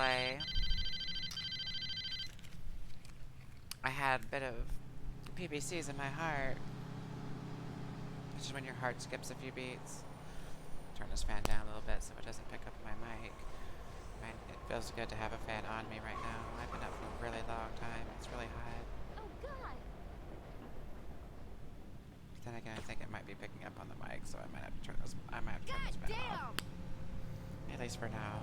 delay. I had a bit of PBCs in my heart. Which is when your heart skips a few beats. Turn this fan down a little bit so it doesn't pick up my mic. It feels good to have a fan on me right now. I've been up for a really long time. It's really hot. Oh God! But then again, I think it might be picking up on the mic, so I might have to turn this. I might have to turn this fan off. At least for now.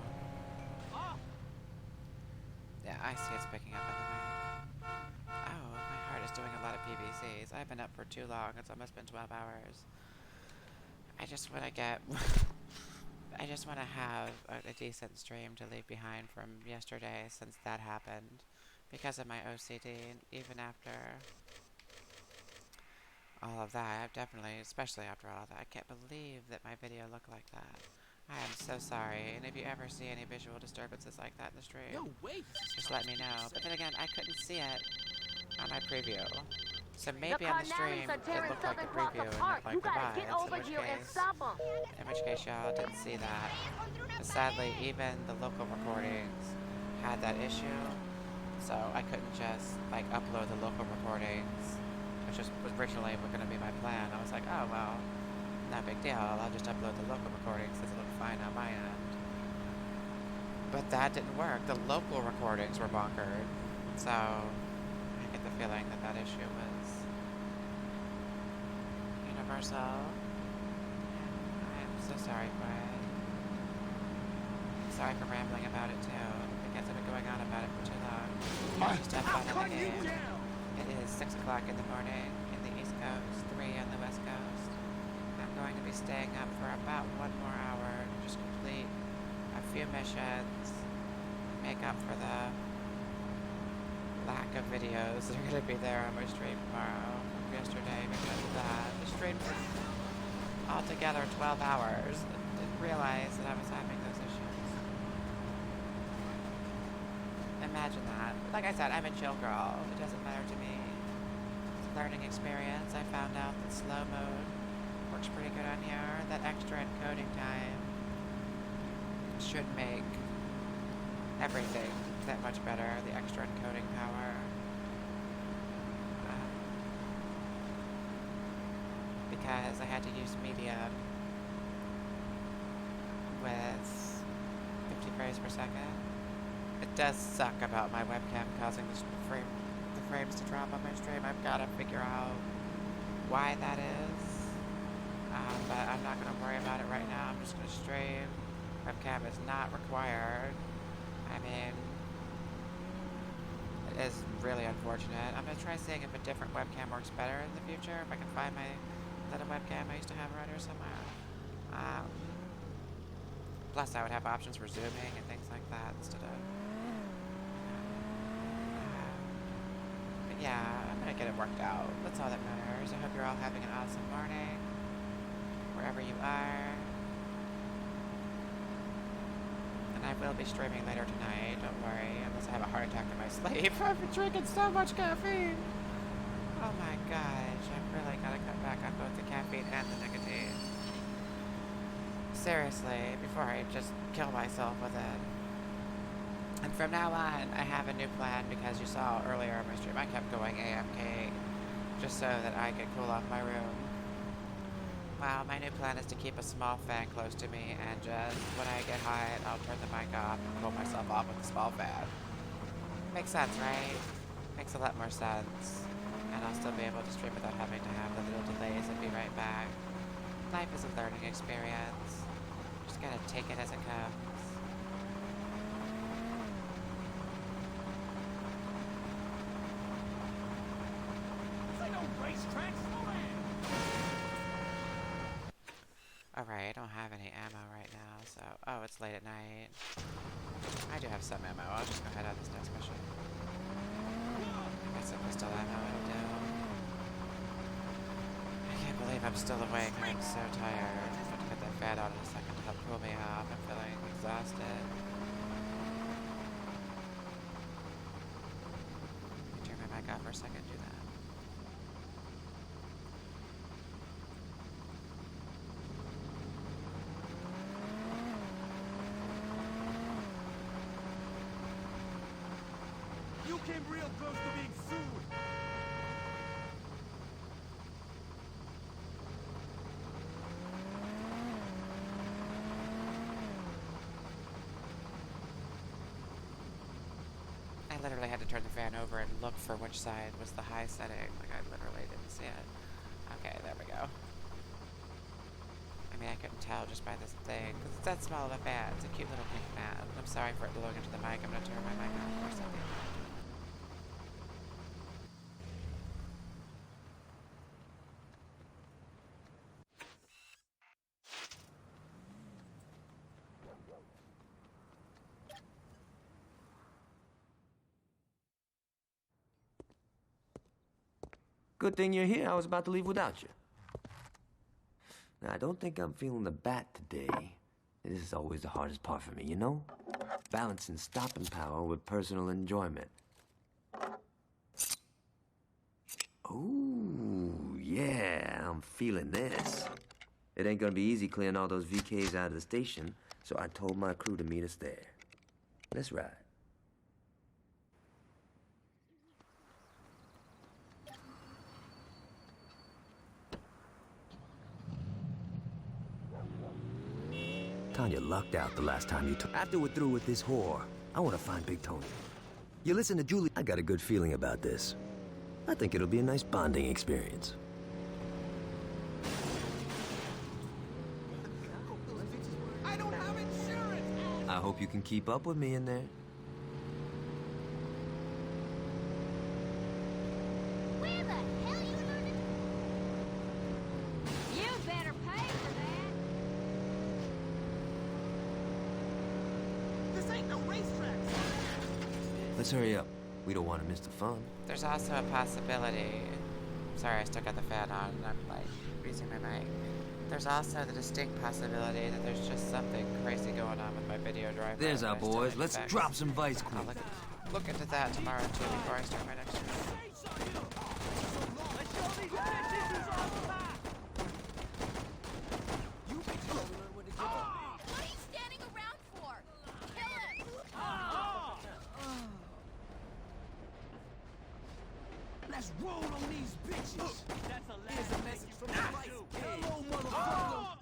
Yeah, I see it's picking up on the mic. Oh, my heart is doing a lot of PBCs. I've been up for too long. It's almost been 12 hours. I just want to get... I just want to have a decent stream to leave behind from yesterday since that happened. Because of my OCD, even after all of that, I've definitely, especially after all of that, I can't believe that my video looked like that. I am so sorry, and if you ever see any visual disturbances like that in the stream, No, wait. just let me know. But then again, I couldn't see it on my preview. So maybe on the stream, it looked like the preview and not like the VODs, in which case y'all didn't see that. But sadly, even the local recordings had that issue, so I couldn't just, like, upload the local recordings, which was originally going to be my plan. I was like, oh, well, no big deal, I'll just upload the local recordings since it looked fine on my end. But that didn't work. The local recordings were bonkered, so I get the feeling that that issue was universal. I am so sorry for it. I'm sorry for rambling about it too, because I've been going on about it for too long. Just have fun in the game. It is 6 o'clock in the morning in the East Coast, 3 on the West Coast. I'm going to be staying up for about 1 more hour to just complete a few missions, make up for the lack of videos that are going to be there on my stream tomorrow from yesterday because of that. The stream for altogether 12 hours. I didn't realize that I was having those issues. Imagine that. Like I said, I'm a chill girl. It doesn't matter to me. It's a learning experience. I found out that slow mode works pretty good on here. That extra encoding time should make everything that much better. The extra encoding power. Because I had to use medium with 50 frames per second. It does suck about my webcam causing the frames to drop on my stream. I've got to figure out why that is. But I'm not going to worry about it right now. I'm just going to stream. Webcam is not required. I mean, it is really unfortunate. I'm going to try seeing if a different webcam works better in the future. If I can find my little webcam I used to have around here somewhere. Plus, I would have options for zooming and things like that instead of... but yeah, I'm going to get it worked out. That's all that matters. I hope you're all having an awesome morning, wherever you are. And I will be streaming later tonight, don't worry, unless I have a heart attack in my sleep. I've been drinking so much caffeine. Oh my gosh, I've really got to cut back on both the caffeine and the nicotine. Seriously, before I just kill myself with it. And from now on, I have a new plan because you saw earlier in my stream, I kept going AFK just so that I could cool off my room. Well, my new plan is to keep a small fan close to me and just, when I get hot, I'll turn the mic off and cool myself off with a small fan. Makes sense, right? Makes a lot more sense. And I'll still be able to stream without having to have the little delays and be right back. Life is a learning experience. Just gotta take it as it comes. Alright, I don't have any ammo right now, so... Oh, it's late at night. I do have some ammo. I'll just go ahead on this next mission. I got some pistol ammo, it'll do. I can't believe I'm still awake. I'm so tired. I'm going to get that fan on in a second to help cool me off. I'm feeling exhausted. Let me turn my mic off for a second and do that. You came real close to being sued. I literally had to turn the fan over and look for which side was the high setting. Like, I literally didn't see it. Okay, there we go. I mean, I couldn't tell just by this thing, because it's that small of a fan. It's a cute little pink fan. I'm sorry for it blowing into the mic. I'm going to turn my mic off for a second. Good thing you're here. I was about to leave without you. Now, I don't think I'm feeling the bat today. This is always the hardest part for me, you know? Balancing stopping power with personal enjoyment. Oh, yeah, I'm feeling this. It ain't gonna be easy clearing all those VKs out of the station, so I told my crew to meet us there. Let's ride. Tanya lucked out the last time you took. After we're through with this whore, I want to find Big Tony. You listen to Julie. I got a good feeling about this. I think it'll be a nice bonding experience. I don't have insurance! I hope you can keep up with me in there. Where the hell you learning? You better pay for that. This ain't no racetrack! Let's hurry up. We don't want to miss the fun. There's also a possibility. Sorry, I still got the fan on and I'm like using my mic. There's also the distinct possibility that there's just something crazy going on with my video driver. There's our boys. Let's drop some Vice I'll Queen. look into that tomorrow too before I start my next one. What are you standing around for? Kill him! Let's roll on these bitches! Here's a message from the vice. Hello, motherfucker!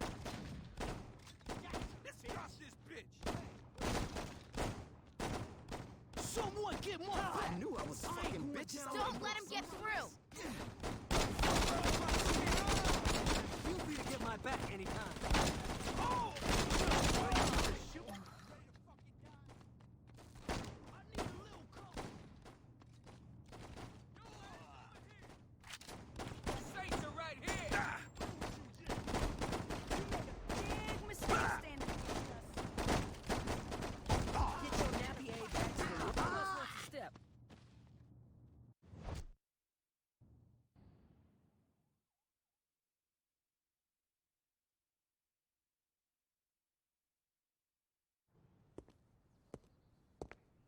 Let's cross this bitch! Someone get more! I knew I was fucking bitches! Don't let him get through! Feel free to get my back anytime. Big mistake standing between us. Get your nappy aid back to the room. Let's step.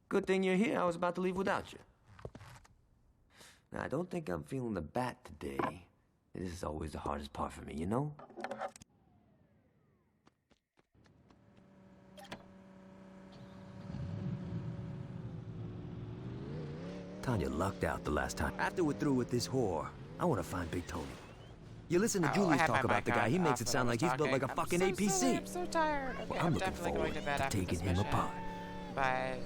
Good thing you're here. I was about to leave without you. Now, I don't think I'm feeling the bat today. This is always the hardest part for me, you know? Tanya lucked out the last time. After we're through with this whore, I want to find Big Tony. You listen to I Julius had talk my about the mic guy. He on makes off it sound when I like was he's built like a talking. fucking I'm so APC. silly, I'm so tired. Okay, Well, I'm I'm looking definitely forward going to bed to after taking this him mission. apart. But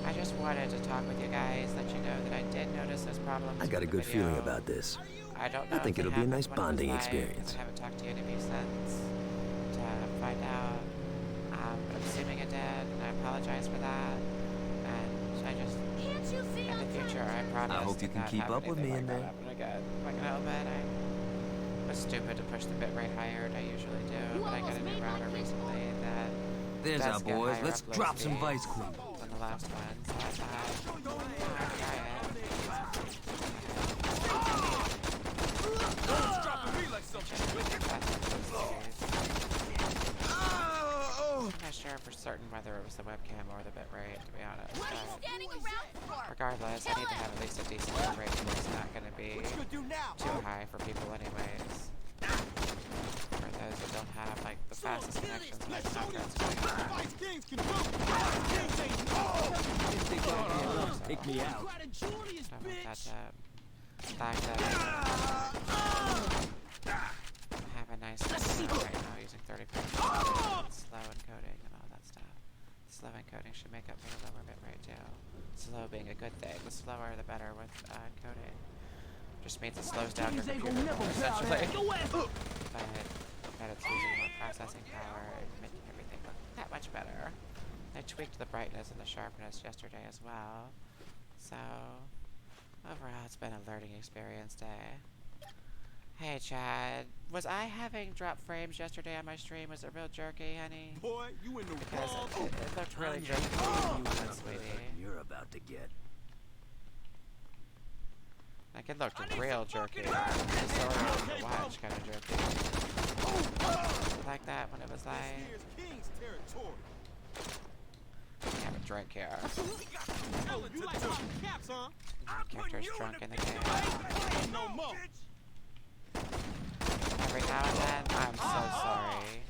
I just wanted to talk with you guys, let you know that I did notice those problems. I got a with the good feeling video. about this. I don't know. I think if they it'll be a happened nice when it was bonding live, experience. I haven't talked to any of you since to find out. I'm assuming it did, and I apologize for that. And I just, Can't you see in I'm the future, trying I to- promise I hope you to can not keep have up with me anything in like there. that happen again. If I can help it, I was stupid to push the bitrate higher than I usually do, You but I got almost a new made my router pitch recently that There's does our get boys. higher Let's upload drop some speeds Vice Queen. than the last one, so I thought, I'd try it. I'm not sure for certain whether it was the webcam or the bitrate, to be honest. What are you But standing around for? regardless, I need to have at least a decent bitrate, so it's not going to be too high for people anyways. For those that don't have, like, the fastest connections and Comcast. take me out. I want that to back that have a nice right now using 35 slow encoding and all that stuff. Slow encoding should make up for the lower bitrate too. Slow being a good thing. The slower the better with encoding. Just means it slows down your computer more, essentially. But it's using more processing power and making everything look that much better. I tweaked the brightness and the sharpness yesterday as well. So, overall, it's been a learning experience day. Hey, Chad. Was I having drop frames yesterday on my stream? Was it real jerky, honey? Boy, you in the Because wrong. it looked really jerky. Sweetie. You're about to get. Like, it looked real jerky. Sorry to watch, kind of jerky. Like that when it was like... Here's King's territory. Have a drink here. You like talking caps, huh? Characters drunk in the game. No more. Every now and then, I'm so sorry.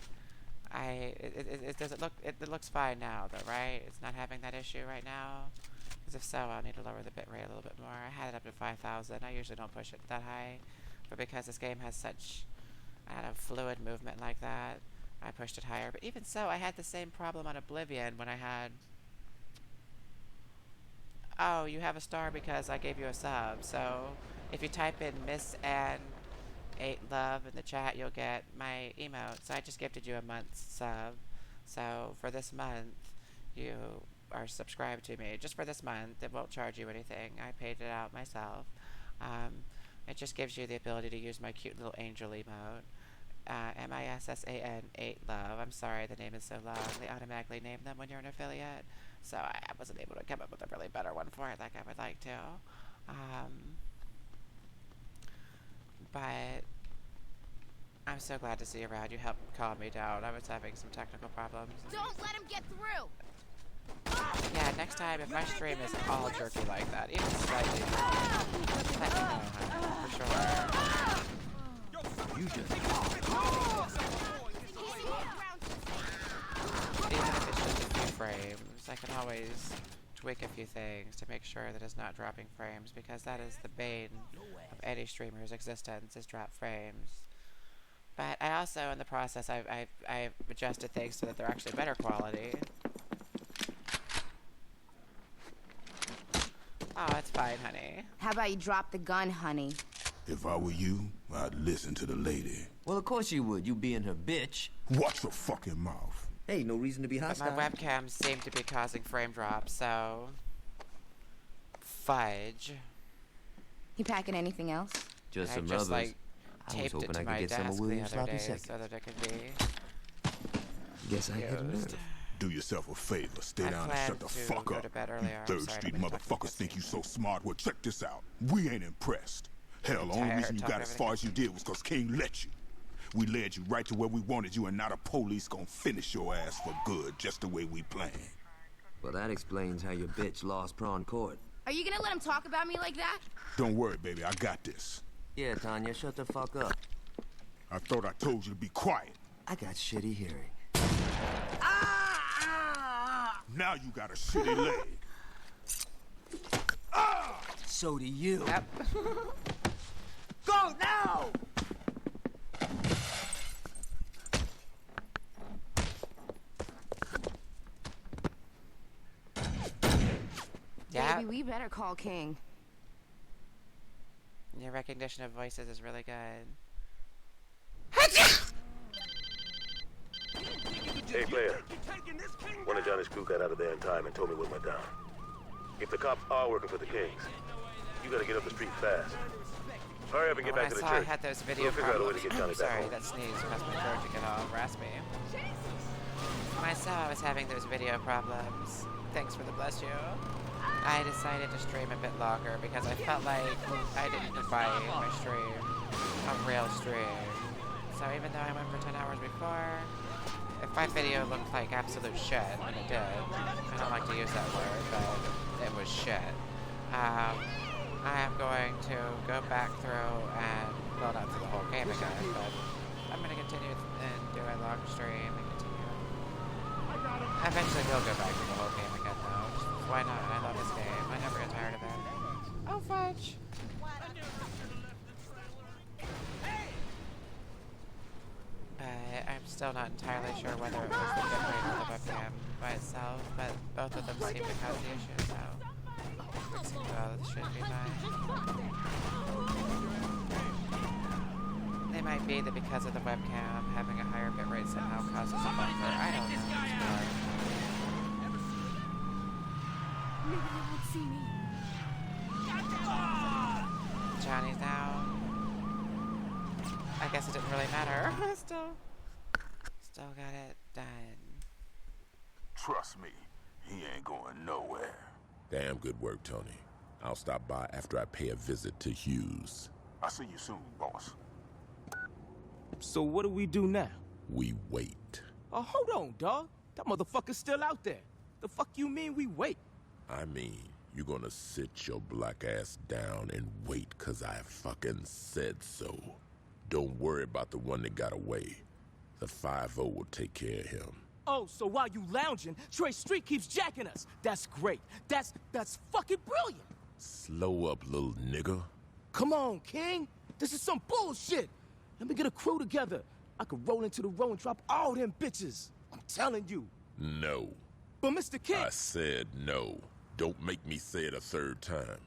It doesn't look, it looks fine now though, right? It's not having that issue right now? Because if so, I'll need to lower the bitrate a little bit more. I had it up to 5,000. I usually don't push it that high. But because this game has such, I don't know, fluid movement like that, I pushed it higher. But even so, I had the same problem on Oblivion when I had... Oh, you have a star because I gave you a sub. So, if you type in Miss Ann 8 Love in the chat, you'll get my emote. So I just gifted you a month's sub. So for this month, you are subscribed to me. Just for this month, it won't charge you anything. I paid it out myself. It just gives you the ability to use my cute little angel emote. MISSAN 8 Love. I'm sorry the name is so long. They automatically name them when you're an affiliate. So I wasn't able to come up with a really better one for it like I would like to. But I'm so glad to see you around. You helped calm me down. I was having some technical problems. Don't let him get through. Yeah, next time if my stream is all jerky like that, even slightly, let me know, honey, for sure. You just. Even if it's just a few frames, I can always tweak a few things to make sure that it's not dropping frames, because that is the bane of any streamer's existence, is drop frames. But I also, in the process, I've adjusted things so that they're actually better quality. Oh, it's fine, honey. How about you drop the gun, honey? If I were you, I'd listen to the lady. Well, of course you would. You being her bitch. Watch your fucking mouth. Hey, no reason to be But hostile. my webcams seem to be causing frame drops, so... Fudge. You packing anything else? Just I some just, rubbers. like, I was taped it hoping to I my could get some of desk the William's other day sloppy seconds. so that it could be Guess I hit a used. nerve. Do yourself a favor. Stay I down and planned shut the to fuck go up. to bed You earlier. I'm Third sorry Street to be talking motherfuckers think you so smart. Well, check this out. We ain't impressed. Hell, the only tired, reason you talking got as everything far as you did was because King let you. We led you right to where we wanted you, and now the police gonna finish your ass for good, just the way we planned. Well, that explains how your bitch lost prawn court. Are you gonna let him talk about me like that? Don't worry, baby. I got this. Yeah, Tanya, shut the fuck up. I thought I told you to be quiet. I got shitty hearing. Now you got a shitty leg. So do you. Yep. Go now! Yeah. Baby, we better call King. Your recognition of voices is really good. Hey, player. One of Johnny's crew got out of there in time and told me we went down. If the cops are working for the Kings, you gotta get up the street fast. Hurry up and get When back I to the saw I church. had those video We'll figure out a way to problems. get Johnny back Sorry, home. that sneeze caused my throat to get all raspy. When I saw I was having those video problems, thanks for the bless you, I decided to stream a bit longer because I felt like I didn't provide my stream a real stream. So even though I went for 10 hours before, if my video looked like absolute shit, and it did, I don't like to use that word, but it was shit, I am going to go back through and, well, not through the whole game again, but I'm going to continue and do a long stream and continue. Eventually we'll go back to the whole game again, though. Just, why not? I love this game. I never get Oh, fudge. I'm still not entirely sure whether it was the bitrate or the webcam by itself, but both of them seem to cause the issue, so this should be fine. It might be that because of the webcam, having a higher bitrate somehow causes a buffer. I don't know. Maybe they won't see me. Johnny's out. I guess it didn't really matter. Still got it done. Trust me, he ain't going nowhere. Damn good work, Tony. I'll stop by after I pay a visit to Hughes. I'll see you soon, boss. So what do we do now? We wait. Oh, hold on, dog. That motherfucker's still out there. The fuck you mean we wait? I mean, you're gonna sit your black ass down and wait 'cause I fucking said so. Don't worry about the one that got away. The 5-0 will take care of him. Oh, so while you lounging, Trey Street keeps jacking us. That's great. That's fucking brilliant. Slow up, little nigga. Come on, King. This is some bullshit. Let me get a crew together. I could roll into the row and drop all them bitches. I'm telling you. No. But Mr. King... I said no. Don't make me say it a third time.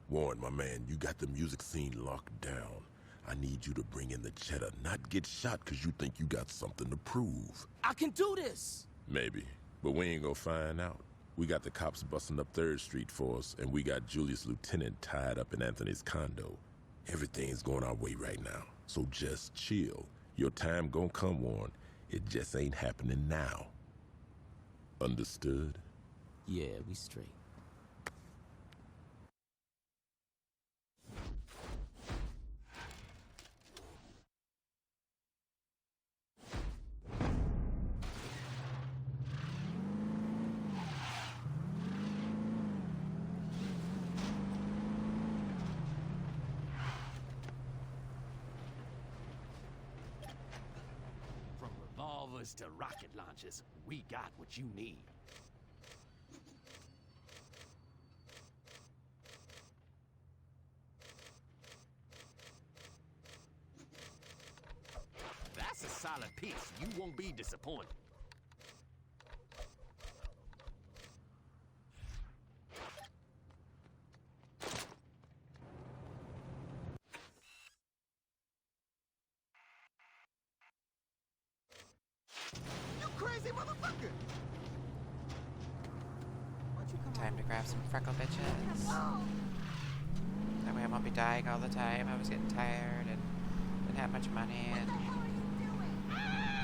Warren, my man, you got the music scene locked down. I need you to bring in the cheddar, not get shot 'cause you think you got something to prove. I can do this. Maybe, but we ain't gonna find out. We got the cops busting up 3rd Street for us, and we got Julius Lieutenant tied up in Anthony's condo. Everything's going our way right now, so just chill. Your time gonna come, Warren. It just ain't happening now. Understood? Yeah, we straight. To rocket launches, we got what you need. That's a solid piece. You won't be disappointed. Time to grab some freckle bitches. That way I won't be dying all the time. I was getting tired and didn't have much money, and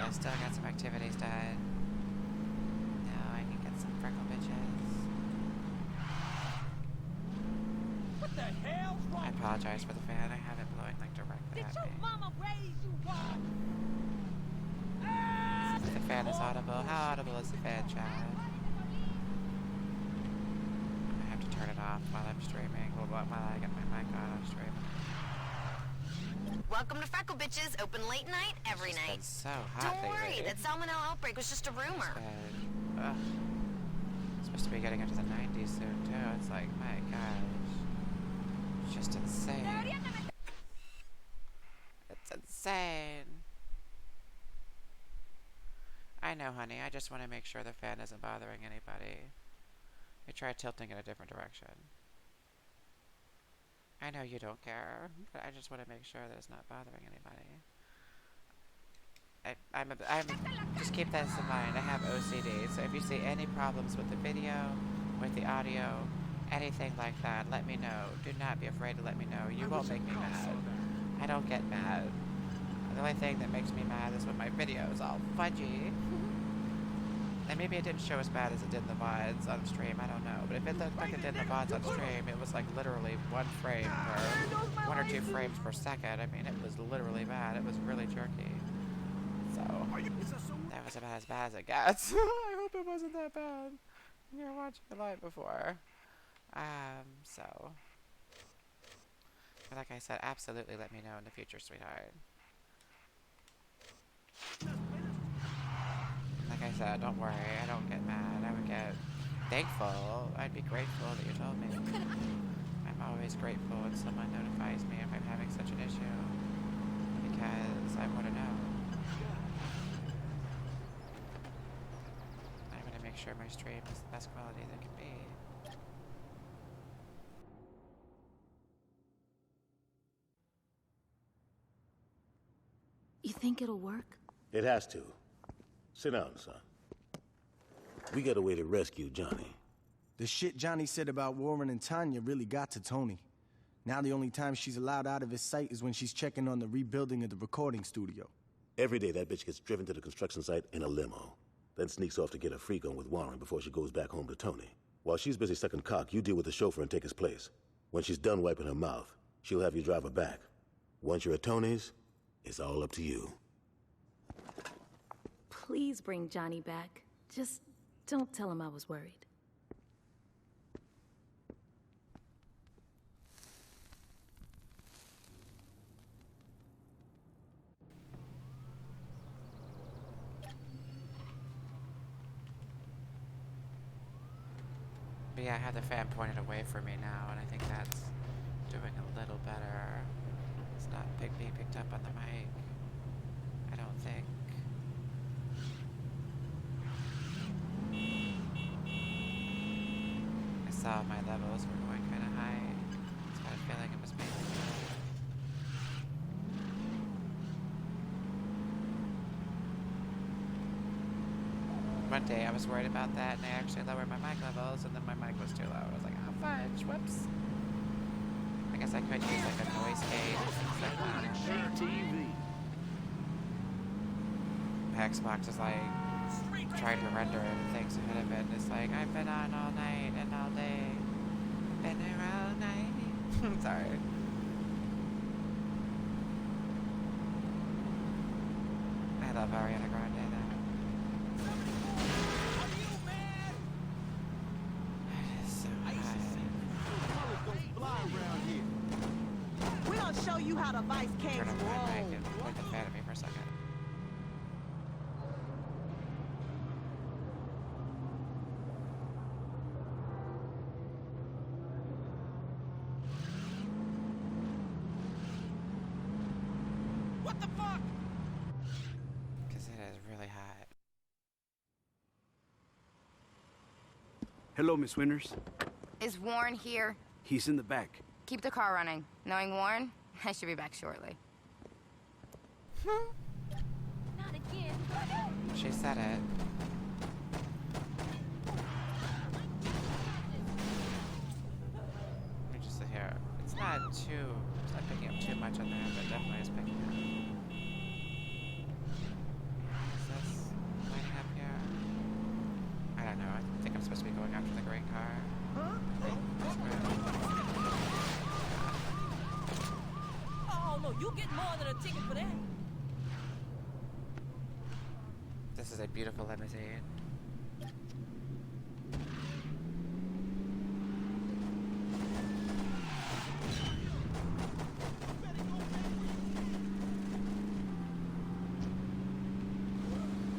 I still got some activities done. Now I can get some freckle bitches. What the hell's wrong? I apologize for the fan. I have it blowing like directly at me. Mama raised you wrong. The fan is audible. How audible is the fan, Chad? Turn it off while I'm streaming. Well, while I get my mic on, I'm streaming. Welcome to Freckle Bitches, open late night, every It's night. been so hot Don't lately. worry, that salmonella outbreak was just a rumor. It's supposed to be getting into the 90s soon, too. It's like, my gosh. It's just insane. It's insane. I know, honey. I just want to make sure the fan isn't bothering anybody. I tried tilting in a different direction. I know you don't care, but I just want to make sure that it's not bothering anybody. Just keep this in mind. I have OCD, so if you see any problems with the video, with the audio, anything like that, let me know. Do not be afraid to let me know. You won't make me mad. I don't get mad. The only thing that makes me mad is when my video is all fudgy. And maybe it didn't show as bad as it did in the VODs on stream, I don't know. But if it looked like it did in the VODs on stream, it was like literally 1 frame per 1 or 2 frames per second. I mean, it was literally bad. It was really jerky. So, that was about as bad as it gets. I hope it wasn't that bad. You're watching the live before. So. But like I said, absolutely let me know in the future, sweetheart. Like I said, don't worry, I don't get mad. I would get thankful. I'd be grateful that you told me. I'm always grateful when someone notifies me if I'm having such an issue, because I want to know. I'm going to make sure my stream is the best quality that can be. You think it'll work? It has to. Sit down, son. We got a way to rescue Johnny. The shit Johnny said about Warren and Tanya really got to Tony. Now the only time she's allowed out of his sight is when she's checking on the rebuilding of the recording studio. Every day that bitch gets driven to the construction site in a limo, then sneaks off to get a freak on with Warren before she goes back home to Tony. While she's busy sucking cock, you deal with the chauffeur and take his place. When she's done wiping her mouth, she'll have you drive her back. Once you're at Tony's, it's all up to you. Please bring Johnny back. Just don't tell him I was worried. But yeah, I have the fan pointed away from me now, and I think that's doing a little better. It's not being picked up on the mic, I don't think. I saw my levels were going kind of high, so I feel like it was maybe. One day I was worried about that, and I actually lowered my mic levels, and then my mic was too low. I was like, oh fudge, whoops. I guess I could use like a noise gate or something like that. Xbox is like trying to render things ahead of it, and it's like, I've been on all night and all day. Been here all night. Sorry. I love Ariana Grande now. Show you how the Vice Kings Turn on roll. my mic and point the fan at me for a second. What the fuck? Because it is really hot. Hello, Miss Winters. Is Warren here? He's in the back. Keep the car running. Knowing Warren, I should be back shortly. Not again. She said it. Let me just sit here. It's not picking up too much on there, but definitely is picking up. Is this lining up here? I don't know. I think I'm supposed to be going after the green car. Oh no, you get more than a ticket for that. This is a beautiful limousine.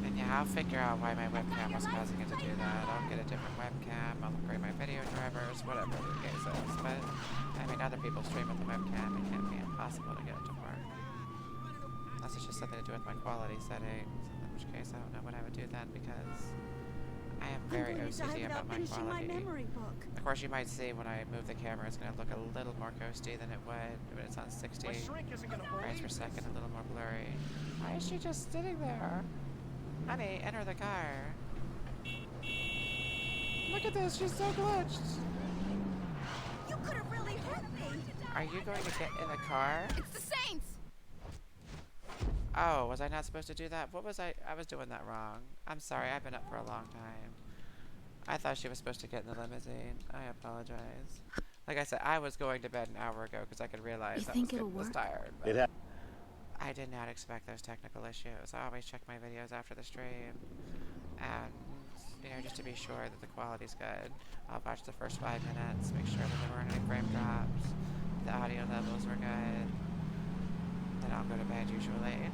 And yeah, I'll figure out why my webcam was causing it to do that. I'll get a different webcam, I'll upgrade my video drivers, whatever the case is. But, I mean, other people stream with the webcam, it can't be impossible to get it to work. Unless it's just something to do with my quality settings, in which case I don't know what I would do then, because I am very OCD about my quality. Of course, you might see when I move the camera, it's going to look a little more ghosty than it would when it's on 60 frames per second, a little more blurry. Why is she just sitting there? Honey, enter the car. Look at this, she's so glitched. You could have really hurt me. Are you going to get in the car? It's the Saints! Oh, was I not supposed to do that? What was I was doing that wrong. I'm sorry, I've been up for a long time. I thought she was supposed to get in the limousine. I apologize. Like I said, I was going to bed an hour ago because I could realize I was getting this tired. But I did not expect those technical issues. I always check my videos after the stream. And, you know, just to be sure that the quality's good. I'll watch the first 5 minutes, make sure that there weren't any frame drops, the audio levels were good. Then I'll go to bed usually.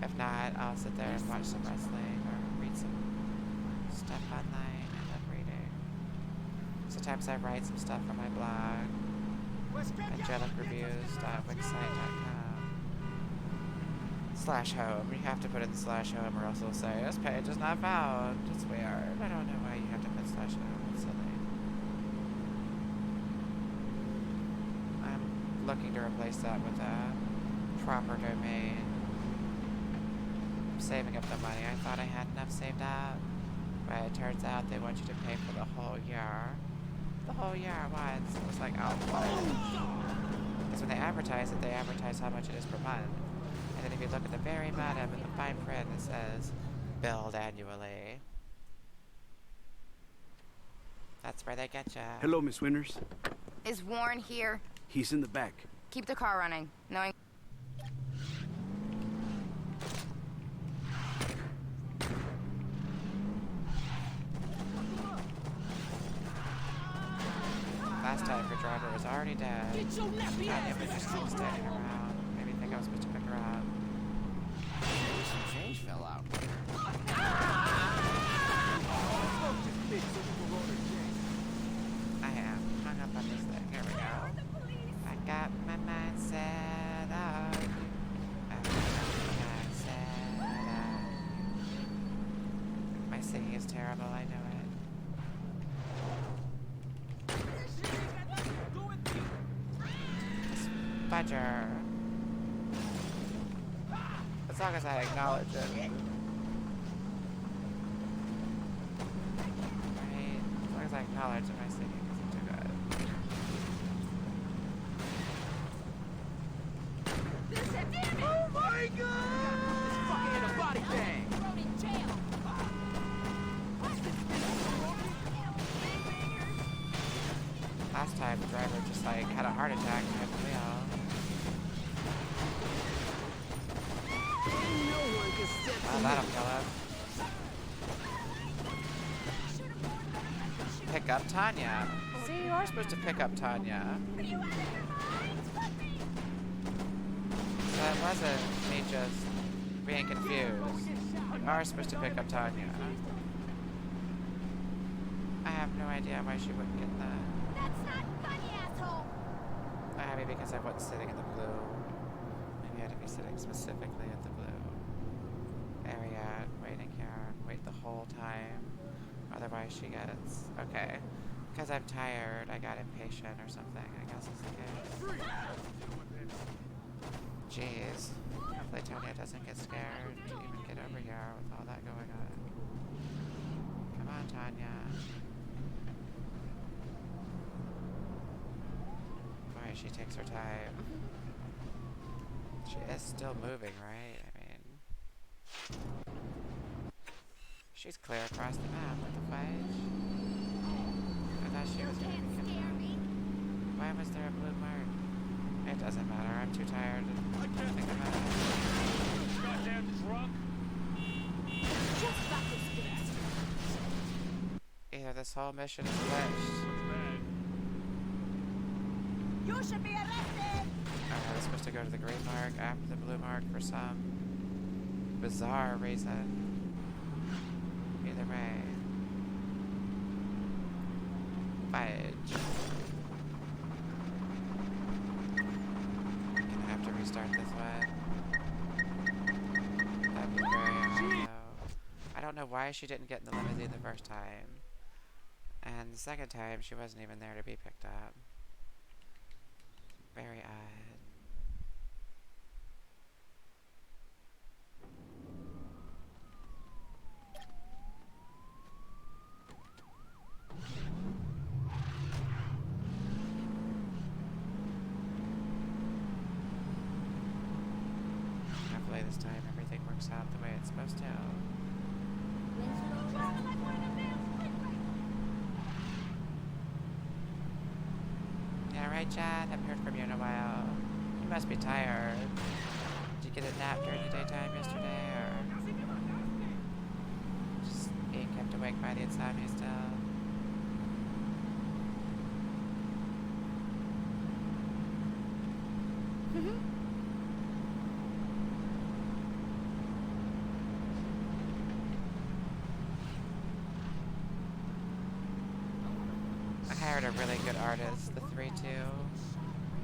If not, I'll sit there and watch some wrestling or read some stuff online. I love reading. So Sometimes I write some stuff for my blog. AngelicReviews.wixsite.com/home. You have to put in /home or else it'll say, this page is not found. It's weird. I don't know why you have to put /home. It's silly. I'm looking to replace that with a proper domain. I'm saving up the money. I thought I had enough saved up. But it turns out they want you to pay for the whole year. The whole year at once. It was like, oh, because when they advertise it, they advertise how much it is per month. And then if you look at the very bottom in the fine print, it says, billed annually. That's where they get you. Hello, Miss Winters. Is Warren here? He's in the back. Keep the car running, knowing... Last time her driver was already dead. I knew we just keep standing around. Maybe think I was supposed to pick her up. Maybe some change fell out. I am hung up on this thing. Here we go. I got my mind set on you. I got my mind set on you. My singing is terrible, I know it. Fudger. As long as I acknowledge it. Right? As long as I acknowledge that my singing isn't too good. Oh my god! This fucking in a body bag! Last time the driver just like had a heart attack behind the wheel. Oh, that'll kill him. Pick up Tanya. See, you are supposed to pick up Tanya. So it wasn't me just being confused. You are supposed to pick up Tanya. I have no idea why she wouldn't get that. Maybe because I wasn't sitting in the blue. Maybe I had to be sitting specifically at the blue area, waiting here, wait the whole time. Otherwise she gets... Okay. Because I'm tired, I got impatient or something, I guess is the case. Jeez. Hopefully Tanya doesn't get scared to even get over here with all that going on. Come on, Tanya. She takes her time. She is still moving, right? I mean... She's clear across the map. What the fudge? I thought she was gonna be confirmed. Why was there a blue mark? It doesn't matter. I'm too tired to think about it. Goddamn drunk! Either this whole mission is glitched. You should be arrested! I was supposed to go to the green mark after the blue mark for some bizarre reason. Either way. Fudge. I'm gonna have to restart this one. That'd be very annoying, though. I don't know why she didn't get in the limousine the first time. And the second time, she wasn't even there to be picked up. Very odd. Hopefully this time everything works out the way it's supposed to. Yeah, right, Chad? Haven't heard from you in a while. You must be tired. Did you get a nap during the daytime yesterday, or just being kept awake by the insomnia still? I hired a really good artist, the 3-2,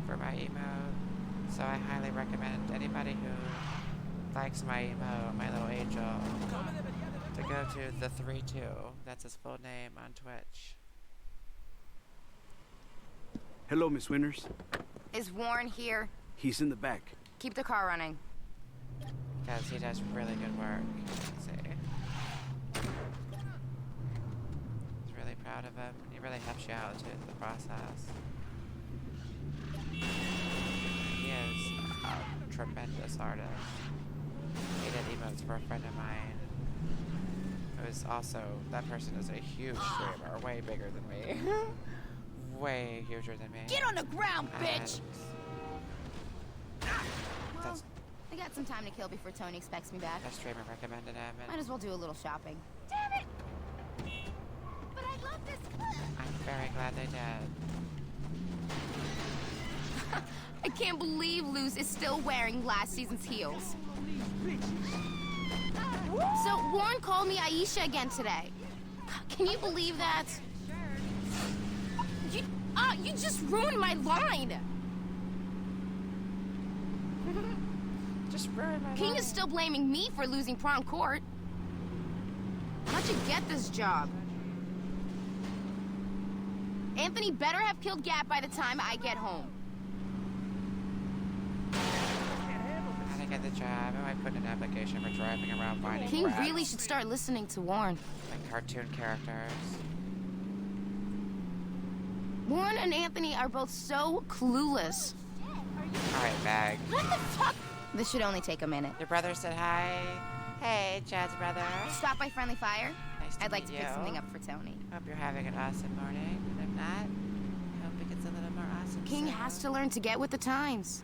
for my emote. So I highly recommend anybody who likes my emote, my little angel, to go to the 3-2. That's his full name on Twitch. Hello, Miss Winters. Is Warren here? He's in the back. Keep the car running. Because he does really good work. Let's see. He's really proud of him. He really helps you out too in the process. He is a tremendous artist. He did emotes for a friend of mine. Who's also, that person is a huge streamer, way bigger than me. Way huger than me. Get on the ground, bitch! Well, I got some time to kill before Tony expects me back. That streamer recommended him. And Might as well do a little shopping. Damn it! But I love this. I'm very glad they did. I can't believe Luz is still wearing last season's heels. So Warren called me Aisha again today. Can you believe that? You just ruined my line. Just ruined my King line. is still blaming me for losing prom court. How'd you get this job? Anthony better have killed Gap by the time I get home. How to get the job? I might put in an application for driving around finding King rats really should start listening to Warren. and cartoon characters. Warren and Anthony are both so clueless. Alright, bag. What the fuck? This should only take a minute. Your brother said hi. Hey, Chad's brother. Stop by Friendly Fire. Nice to I'd like meet to you. pick something up for Tony. Hope you're having an awesome morning. And if not, I hope it gets a little more awesome King soon. has to learn to get with the times.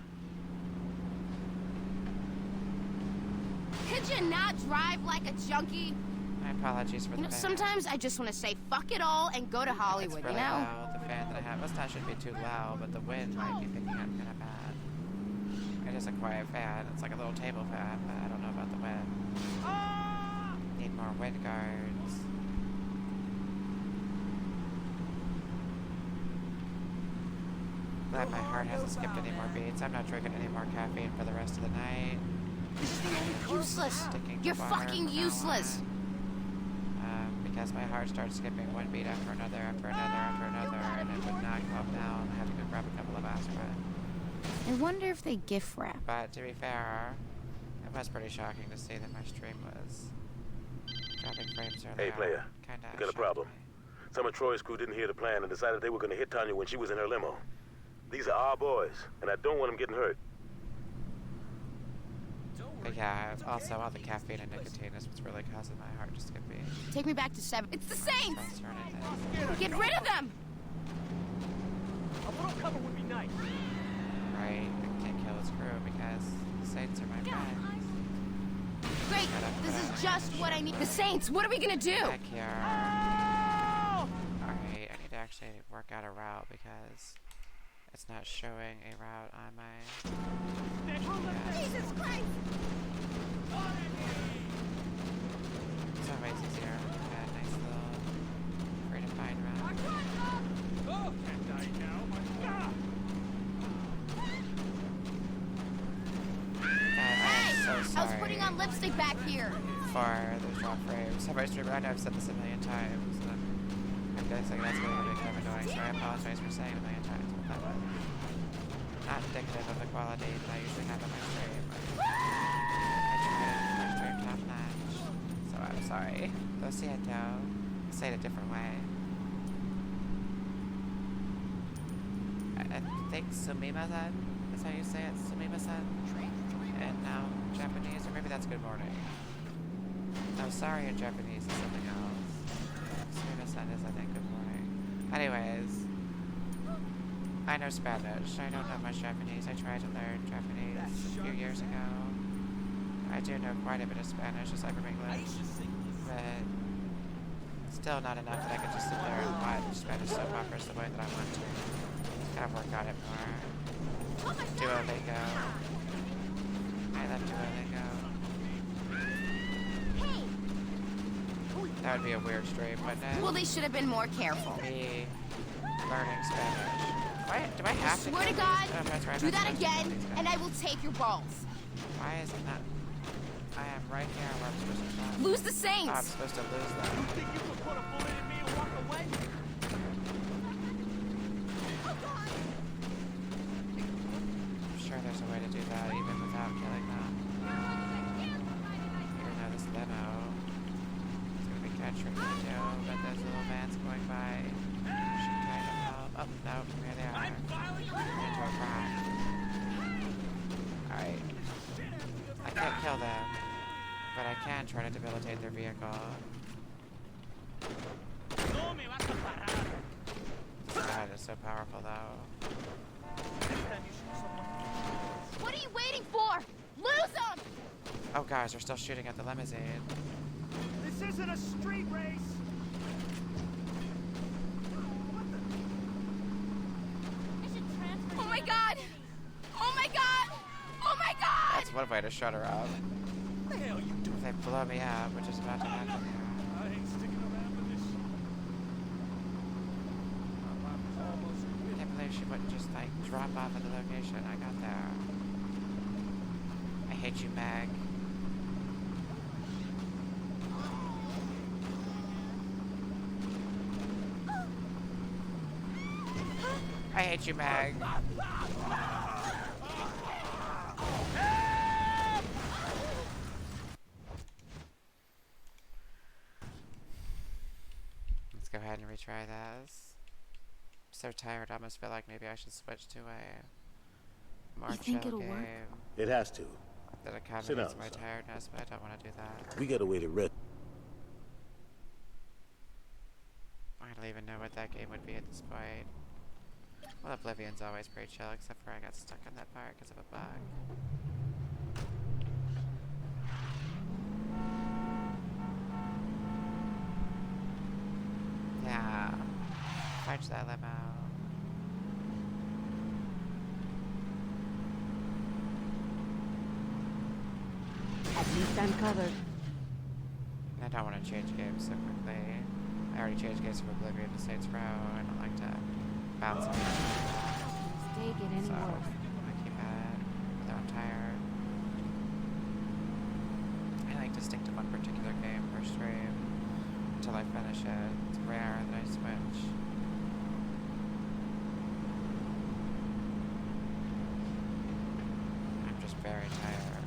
Could you not drive like a junkie? My apologies for You the know, fan. sometimes I just want to say fuck it all and go to Hollywood, It's really you know? loud, the fan that I have. This not should be too loud, but the wind might be picking up kind of bad. It is a quiet fan. It's like a little table fan, but I don't know about the wind. Need more wind guards. Glad my heart hasn't skipped any more beats. I'm not drinking any more caffeine for the rest of the night. Useless. Sticking to You're water fucking from now useless. on. Because my heart starts skipping one beat after another, after another, after another, and it would not calm down. I had to go grab a couple of aspirin. I wonder if they gift wrap. But to be fair, it was pretty shocking to see that my stream was dropping frames earlier. Hey, player. Kinda You got a shocked problem. me. Some of Troy's crew didn't hear the plan and decided they were going to hit Tanya when she was in her limo. These are our boys, and I don't want them getting hurt. But yeah, also all the caffeine and nicotine is what's really causing my heart to skip beats. Take me back to 7. It's the Saints! That's or anything. Get rid of them! A little cover would be nice. Right? I can't kill his crew because the Saints are my friends. Great! This is just what I need. The Saints! What are we gonna do? Back here. Alright, I need to actually work out a route because it's not showing a route on my... Jesus Christ! It's always easier with a nice little free to find route. Oh, can't die now, my God! I'm so I was sorry putting on lipstick back here. for those drop frames. Have I streamed? I know I've said this a million times. I'm guessing that's going to be kind of annoying, so I apologize for saying it a million times, but that was not indicative of the quality that I usually have on my stream. I try to keep my stream top notch, so I'm sorry. Lo siento. Say it a different way. I think Sumima-san is how you say it. Sumima-san. And now Japanese, or maybe that's good morning. No, sorry in Japanese is something else. Sumima-san is, I think, good morning. Anyways, I know Spanish. I don't know much Japanese. I tried to learn Japanese a few years ago. I do know quite a bit of Spanish aside from English, but still not enough that I could just sit there and watch Spanish soap operas the way that I want to. Gotta work on it more. Duolingo. I love Duolingo. That would be a weird stream, wouldn't it? Well, they should have been more careful. Me learning Spanish. Do I have to? Swear to God, that's right, do that again, and I will take your balls. Why is it not? I am right here where I'm supposed to stop. Lose the Saints. Oh, I'm supposed to lose them. You think you can put a bullet in me and walk away? I'm sure there's a way to do that even without killing them. Even though this limo is going to be kind of tricky to do, but there's little vans going by. Should kind of help. Oh, no, here they are. Into a crack. Alright. I can't kill them, but I can try to debilitate their vehicle. God, it's so powerful, though. What are you waiting for? Lose them! Oh, guys, they're still shooting at the limousine. This isn't a street race. Oh my God! Oh my God! Oh my God! That's one way to shut her up. What the hell you doing? If they blow me up, which is about to happen here. I ain't sticking around with this shit. I can't believe she wouldn't just, like, drop off at the location I got there. I hate you, Meg. I hate you, Meg. Let's go ahead and retry this. I'm so tired, I almost feel like maybe I should switch to a more chill game. It has to. That accommodates Sit down, my son. tiredness, but I don't want to do that. We gotta wait to red. I don't even know what that game would be at this point. Well, Oblivion's always pretty chill, except for I got stuck on that part because of a bug. Yeah. Fudge that limo. At least I'm covered. I don't want to change games so quickly. I already changed games from Oblivion to Saints Row. I don't like to bounce around. Stay get any So, worse. I keep at it, although I'm tired. I like to stick to one particular game per stream until I finish it. It's rare that I switch. I'm just very tired.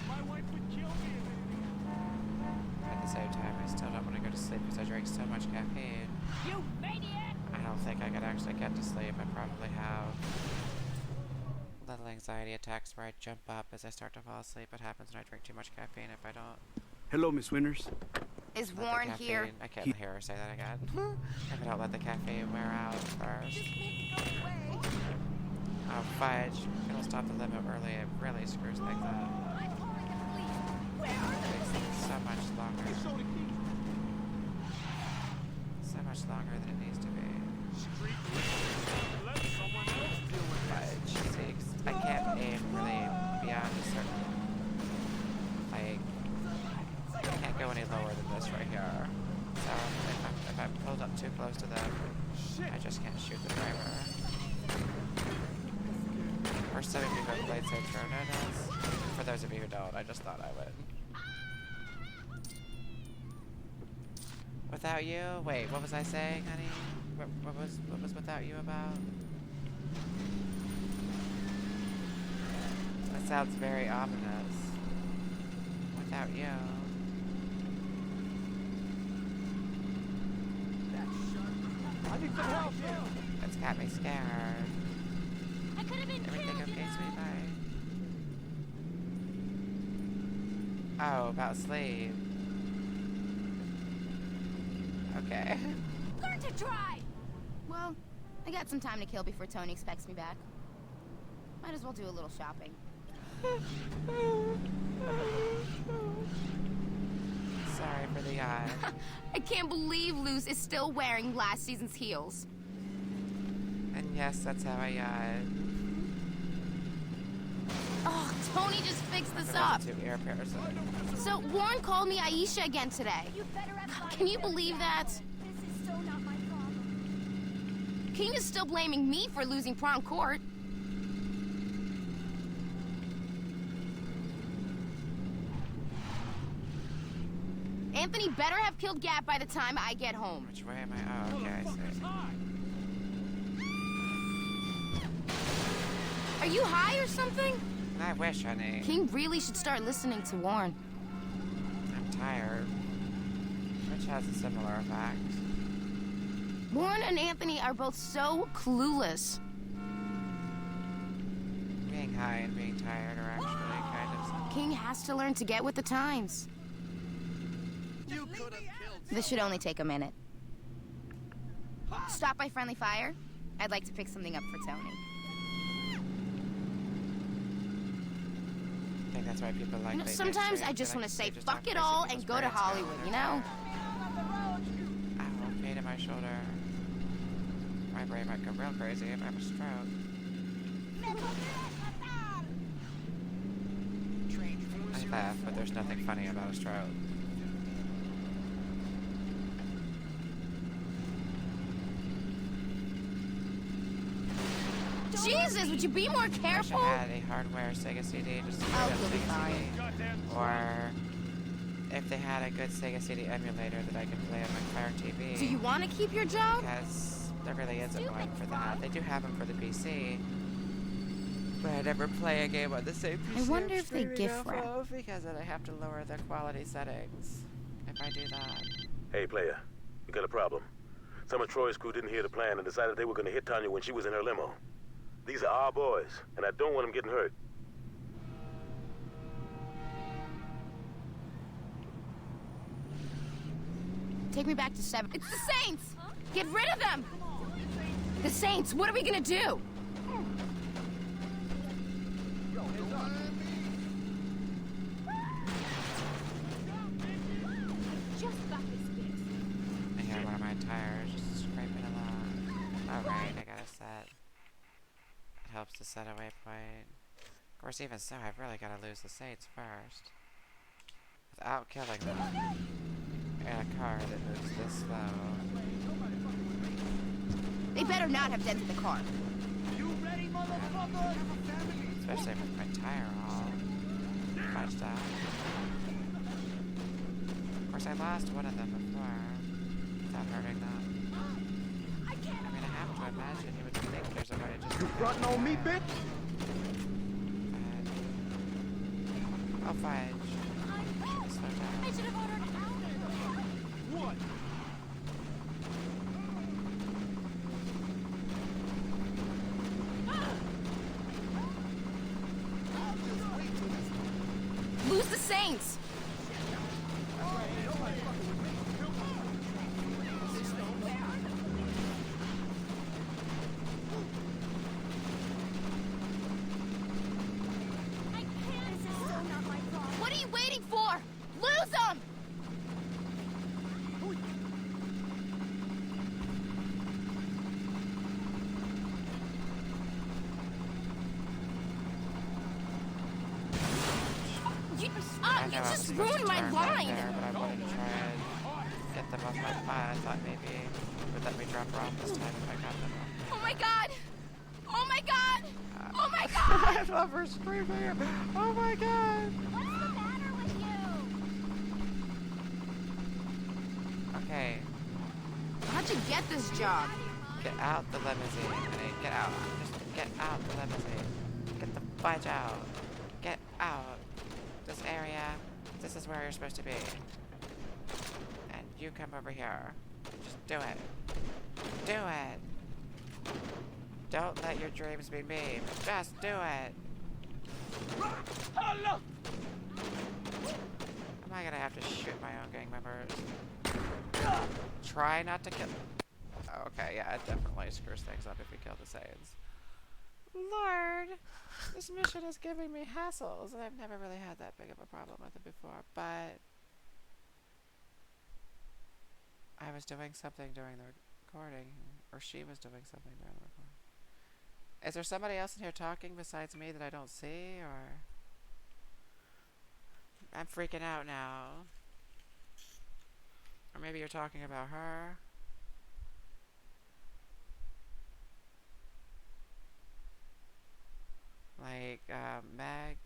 My wife would kill me if anything. At the same time, I still don't want to go to sleep because I drank so much caffeine. You maniac! I don't think I could actually get to sleep. I probably have little anxiety attacks where I jump up as I start to fall asleep. It happens when I drink too much caffeine if I don't. Hello, Miss Winters. Is let the Warren here? caffeine- I can't hear her say that again. If I don't let the caffeine wear out first. Just make it go away. Oh, fudge. It'll stop the limo early. It really screws things up. I'm calling the police. Where are the It police? takes so much longer. Show the key. So much longer than it needs to be. Street race. Let someone else deal with this. Fudge. Sakes. I can't aim really beyond a certain... Like... I can't go any lower than this right here. So, if I'm pulled up too close to them, I just can't shoot the driver. Or some of you who have played Saints Row know this. For those of you who don't, I just thought I would. Without you? Wait, what was I saying, honey? What was without you about? That sounds very ominous. Without you. I need some help here. That's got me scared. I could have been Everything killed. okay, sweetie pie? Oh, about sleep. Okay. Learn to drive. Well, I got some time to kill before Tony expects me back. Might as well do a little shopping. Sorry for the eye. I can't believe Luz is still wearing last season's heels. And yes, that's how I Oh, Tony just fixed this up. Ear piercing. So, Warren called me Aisha again today. Can you believe that? This is so not my problem. King is still blaming me for losing prom court. Anthony better have killed Gap by the time I get home. Which way am I? Oh, okay, I see. Are you high or something? I wish, honey. King really should start listening to Warren. I'm tired. Which has a similar effect. Warren and Anthony are both so clueless. Being high and being tired are actually kind of... King has to learn to get with the times. You could have killed. This should only take a minute. Stop by Friendly Fire. I'd like to pick something up for Tony. I think that's why people like... You know, sometimes I just want to say fuck it all and go to Hollywood, you know? Ow, pain in my shoulder. My brain might go real crazy if I have a stroke. I laugh, but there's nothing funny about a stroke. Jesus, would you be more careful? I had a hardware Sega CD just to play Oh, that you'll be Sega fine. CD. Or if they had a good Sega CD emulator that I could play on my Fire TV. Do you want to keep your job? Because there really isn't one for that. They do have them for the PC. But I never play a game on the same PC. I wonder I'm if they streaming gift off wrap. of, because then I have to lower the quality settings if I do that. Hey, player. We got a problem. Some of Troy's crew didn't hear the plan and decided they were going to hit Tanya when she was in her limo. These are our boys, and I don't want them getting hurt. Take me back to 7. It's the Saints! Get rid of them! The Saints, what are we gonna do? I got one of my tires just scraping along. Alright, I got a set. It helps to set a waypoint. Of course, even so, I've really got to lose the Saints first. Without killing them. In a car that moves this slow. They better not have dented the car. You ready, motherfucker? Especially with my tire all fudged out. Of course, I lost one of them before. Without hurting them. I mean, I have to imagine you would think there's a way to just... You frontin' on me, bitch? Oh, fudge. Slow down. I should have ordered What? Lose the Saints! What are you waiting for? Lose them! You I just was ruined supposed to my turn back line! there, but I wanted to try and get them off my butt. I thought maybe it would let me drop her off this time if I got them off. Oh my god! Oh my god! Oh my god! I love her screaming. Oh my god! What's the matter with you? Okay, How'd you get this job? get out the limousine, honey. Get out. Just get out the limousine. Get the fudge out. Get out. This area. This is where you're supposed to be. And you come over here. Just do it. Do it. Don't let your dreams be me. Just do it. Am I gonna have to shoot my own gang members? Try not to kill. Okay, yeah, it definitely screws things up if you kill the Saiyans. Lord, this mission is giving me hassles, and I've never really had that big of a problem with it before, but I was doing something during the recording, or she was doing something during the recording. Is there somebody else in here talking besides me that I don't see, or? I'm freaking out now. Or maybe you're talking about her. Like, Meg.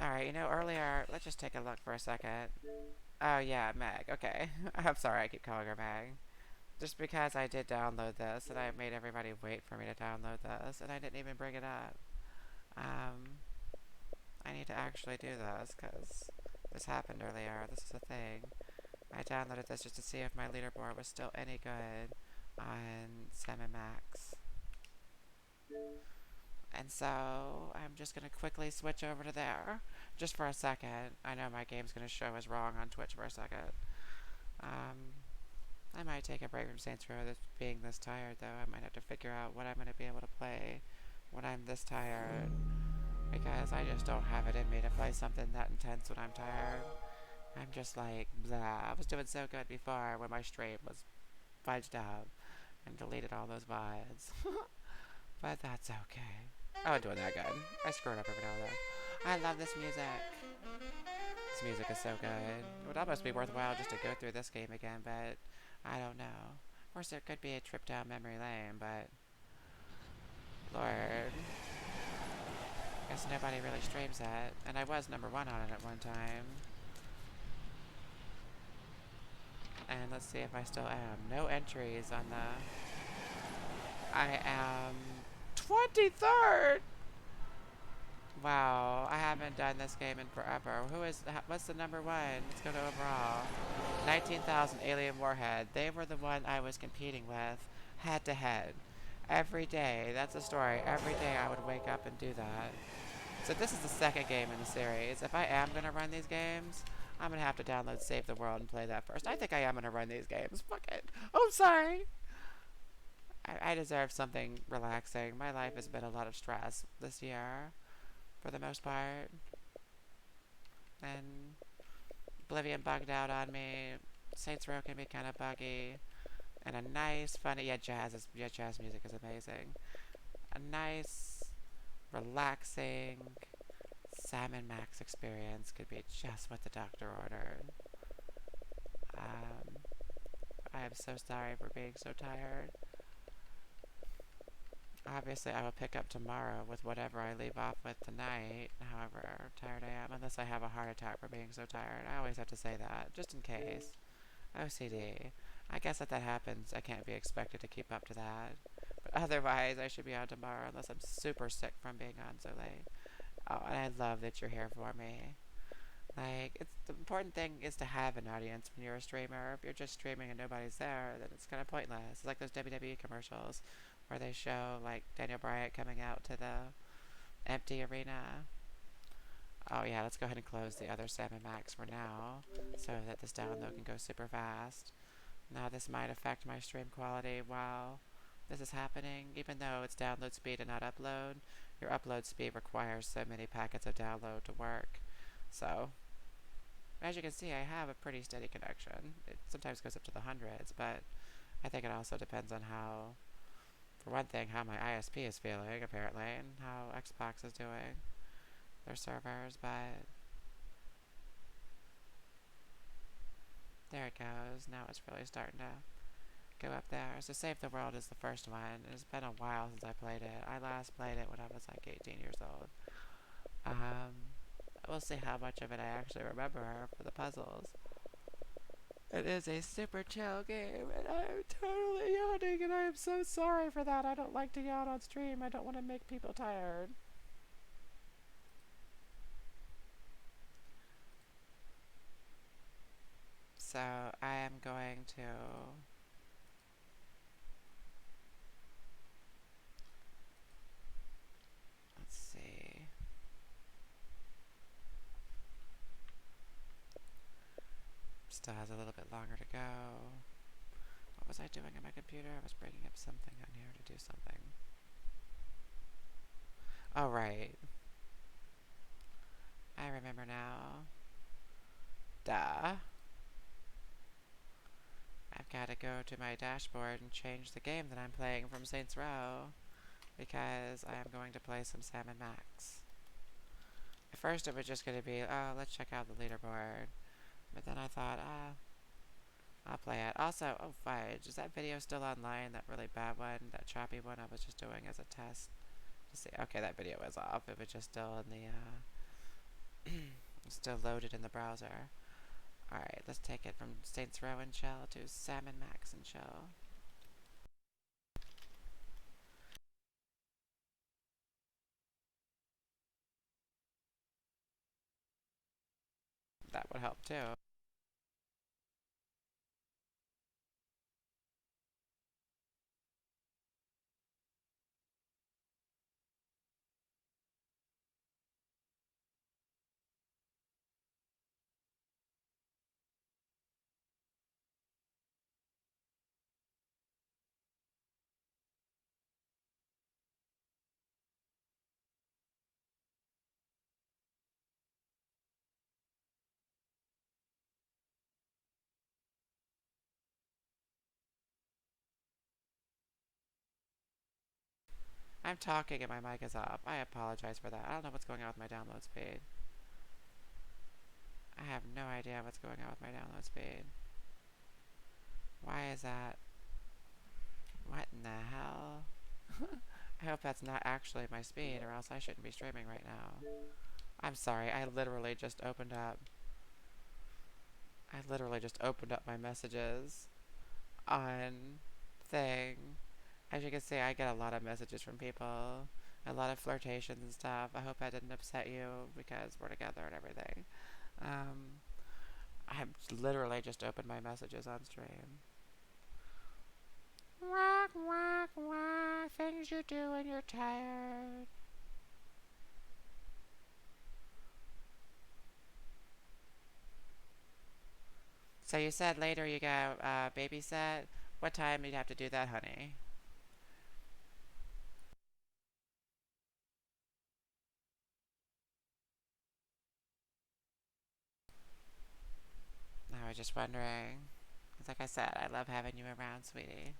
Alright, you know, earlier, let's just take a look for a second. Oh, yeah, Meg, okay. I'm sorry I keep calling her Meg. Just because I did download this, and I made everybody wait for me to download this, and I didn't even bring it up. I need to actually do this, because this happened earlier. This is a thing. I downloaded this just to see if my leaderboard was still any good on Sam and Max. And so, I'm just going to quickly switch over to there, just for a second. I know my game's going to show as wrong on Twitch for a second. I might take a break from Saints Row being this tired, though. I might have to figure out what I'm going to be able to play when I'm this tired. Because I just don't have it in me to play something that intense when I'm tired. I'm just like, blah. I was doing so good before when my stream was fudged up and deleted all those VODs. But that's okay. I wasn't doing that good. I screwed up every now and then. I love this music. This music is so good. It would almost be worthwhile just to go through this game again, but I don't know. Of course, there could be a trip down memory lane, but Lord, guess nobody really streams that. And I was #1 on it at one time. And let's see if I still am. No entries on the... I am 23rd! Wow, I haven't done this game in forever. What's the #1? Let's go to overall. 19,000 Alien Warhead. They were the one I was competing with, head to head. Every day, that's the story. Every day I would wake up and do that. So this is the second game in the series. If I am going to run these games, I'm going to have to download Save the World and play that first. I think I am going to run these games. Fuck it. Oh, I'm sorry. I deserve something relaxing. My life has been a lot of stress this year, for the most part. And Oblivion bugged out on me. Saints Row can be kind of buggy. And a nice, funny, jazz music is amazing. A nice, relaxing Sam and Max experience could be just what the doctor ordered. I am so sorry for being so tired. Obviously, I will pick up tomorrow with whatever I leave off with tonight, however tired I am, unless I have a heart attack for being so tired. I always have to say that, just in case. OCD. I guess if that happens, I can't be expected to keep up to that. But otherwise, I should be on tomorrow, unless I'm super sick from being on so late. Oh, and I love that you're here for me. Like, the important thing is to have an audience when you're a streamer. If you're just streaming and nobody's there, then it's kind of pointless. It's like those WWE commercials where they show, like, Daniel Bryan coming out to the empty arena. Oh yeah, let's go ahead and close the other Sam and Max for now, so that this download can go super fast. Now this might affect my stream quality while this is happening, even though it's download speed and not upload. Your upload speed requires so many packets of download to work. So, as you can see, I have a pretty steady connection. It sometimes goes up to the hundreds, but I think it also depends on how, for one thing, how my ISP is feeling, apparently, and how Xbox is doing their servers, but there it goes. Now it's really starting to go up there. So Save the World is the first one. It's been a while since I played it. I last played it when I was like 18 years old. We'll see how much of it I actually remember for the puzzles. It is a super chill game, and I'm totally yawning, and I am so sorry for that. I don't like to yawn on stream. I don't want to make people tired. So I am going to let's see. Still has a little bit longer to go. What was I doing on my computer? I was bringing up something on here to do something. Oh, right. I remember now. Duh. I've got gotta go to my dashboard and change the game that I'm playing from Saints Row, because I am going to play some Sam & Max. At first it was just gonna be, oh, let's check out the leaderboard. But then I thought, I'll play it. Also, oh fudge, is that video still online? That really bad one, that choppy one I was just doing as a test? To see. Okay, that video was off. It was just still in the, still loaded in the browser. Alright, let's take it from Saints Row and Chilll to Sam & Max and Chilll. That would help too. I'm talking and my mic is off. I apologize for that. I don't know what's going on with my download speed. I have no idea what's going on with my download speed. Why is that? What in the hell? I hope that's not actually my speed, or else I shouldn't be streaming right now. I'm sorry, I literally just opened up my messages on thing. As you can see, I get a lot of messages from people, a lot of flirtations and stuff. I hope I didn't upset you because we're together and everything. I literally just opened my messages on stream. Whack, whack, whack, things you do when you're tired. So you said later you go babysit. What time do you have to do that, honey? I was just wondering. Because like I said, I love having you around, sweetie.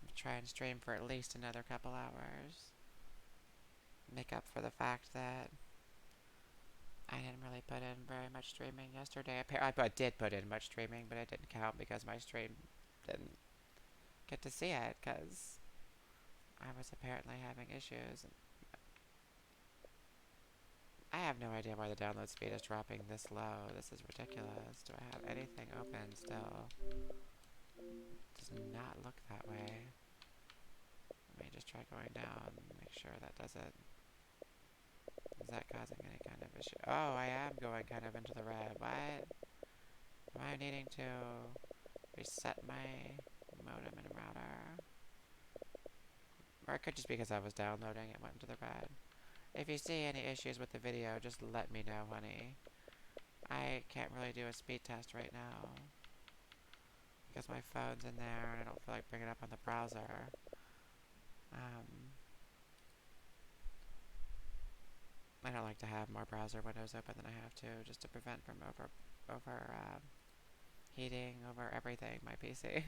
I'm trying to stream for at least another couple hours. Make up for the fact that I didn't really put in very much streaming yesterday. I did put in much streaming, but it didn't count because my stream didn't get to see it because I was apparently having issues. I have no idea why the download speed is dropping this low. This is ridiculous. Do I have anything open still? Does not look that way. Let me just try going down and make sure that doesn't... Is that causing any kind of issue? Oh, I am going kind of into the red. What? Am I needing to reset my modem and router? Or it could just be because I was downloading it went into the red. If you see any issues with the video, just let me know, honey. I can't really do a speed test right now because my phone's in there and I don't feel like bringing it up on the browser. I don't like to have more browser windows open than I have to, just to prevent from heating over everything, my PC.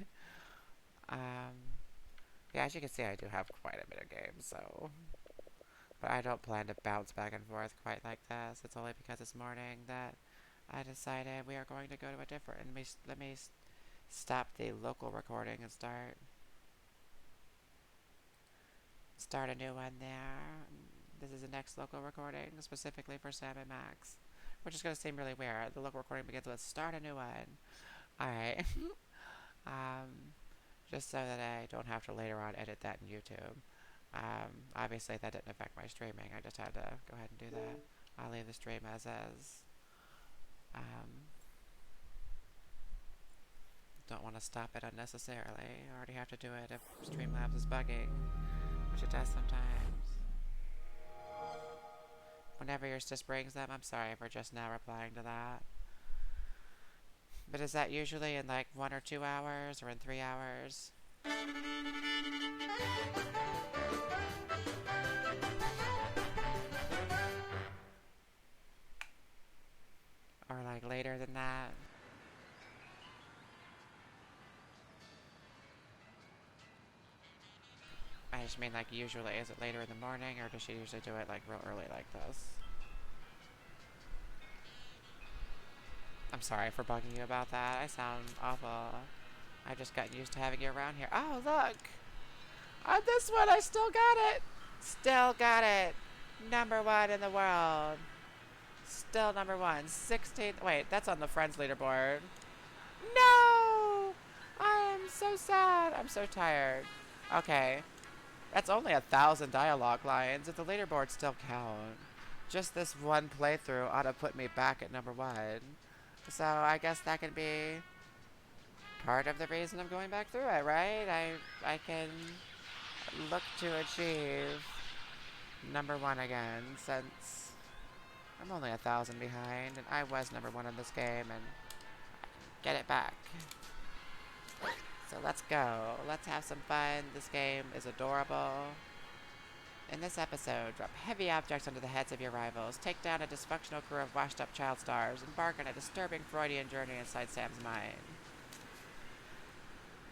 Yeah, as you can see, I do have quite a bit of games, so... But I don't plan to bounce back and forth quite like this. It's only because this morning that I decided we are going to go to a different... Let me stop the local recording and start a new one there. This is the next local recording, specifically for Sam & Max. Which is going to seem really weird. The local recording begins with start a new one. Alright. Just so that I don't have to later on edit that in YouTube. Obviously that didn't affect my streaming. I just had to go ahead and do that. I'll leave the stream as is. Don't want to stop it unnecessarily. I already have to do it if Streamlabs is bugging, which it does sometimes. Whenever your sis brings them, I'm sorry for just now replying to that. But is that usually in like 1 or 2 hours, or in 3 hours? Or like later than that? I just mean, like, usually, is it later in the morning, or does she usually do it, like, real early like this? I'm sorry for bugging you about that. I sound awful. I've just gotten used to having you around here. Oh, look! On this one, I still got it! Still got it! #1 in the world. Still #1. 16. Wait, that's on the Friends leaderboard. No! I am so sad. I'm so tired. Okay. That's only 1,000 dialogue lines. If the leaderboards still count, just this one playthrough ought to put me back at #1. So I guess that can be part of the reason I'm going back through it, right? I can look to achieve #1 again, since I'm only 1,000 behind, and I was #1 in this game, and get it back. So let's go. Let's have some fun. This game is adorable. In this episode, drop heavy objects onto the heads of your rivals, take down a dysfunctional crew of washed-up child stars, embark on a disturbing Freudian journey inside Sam's mind.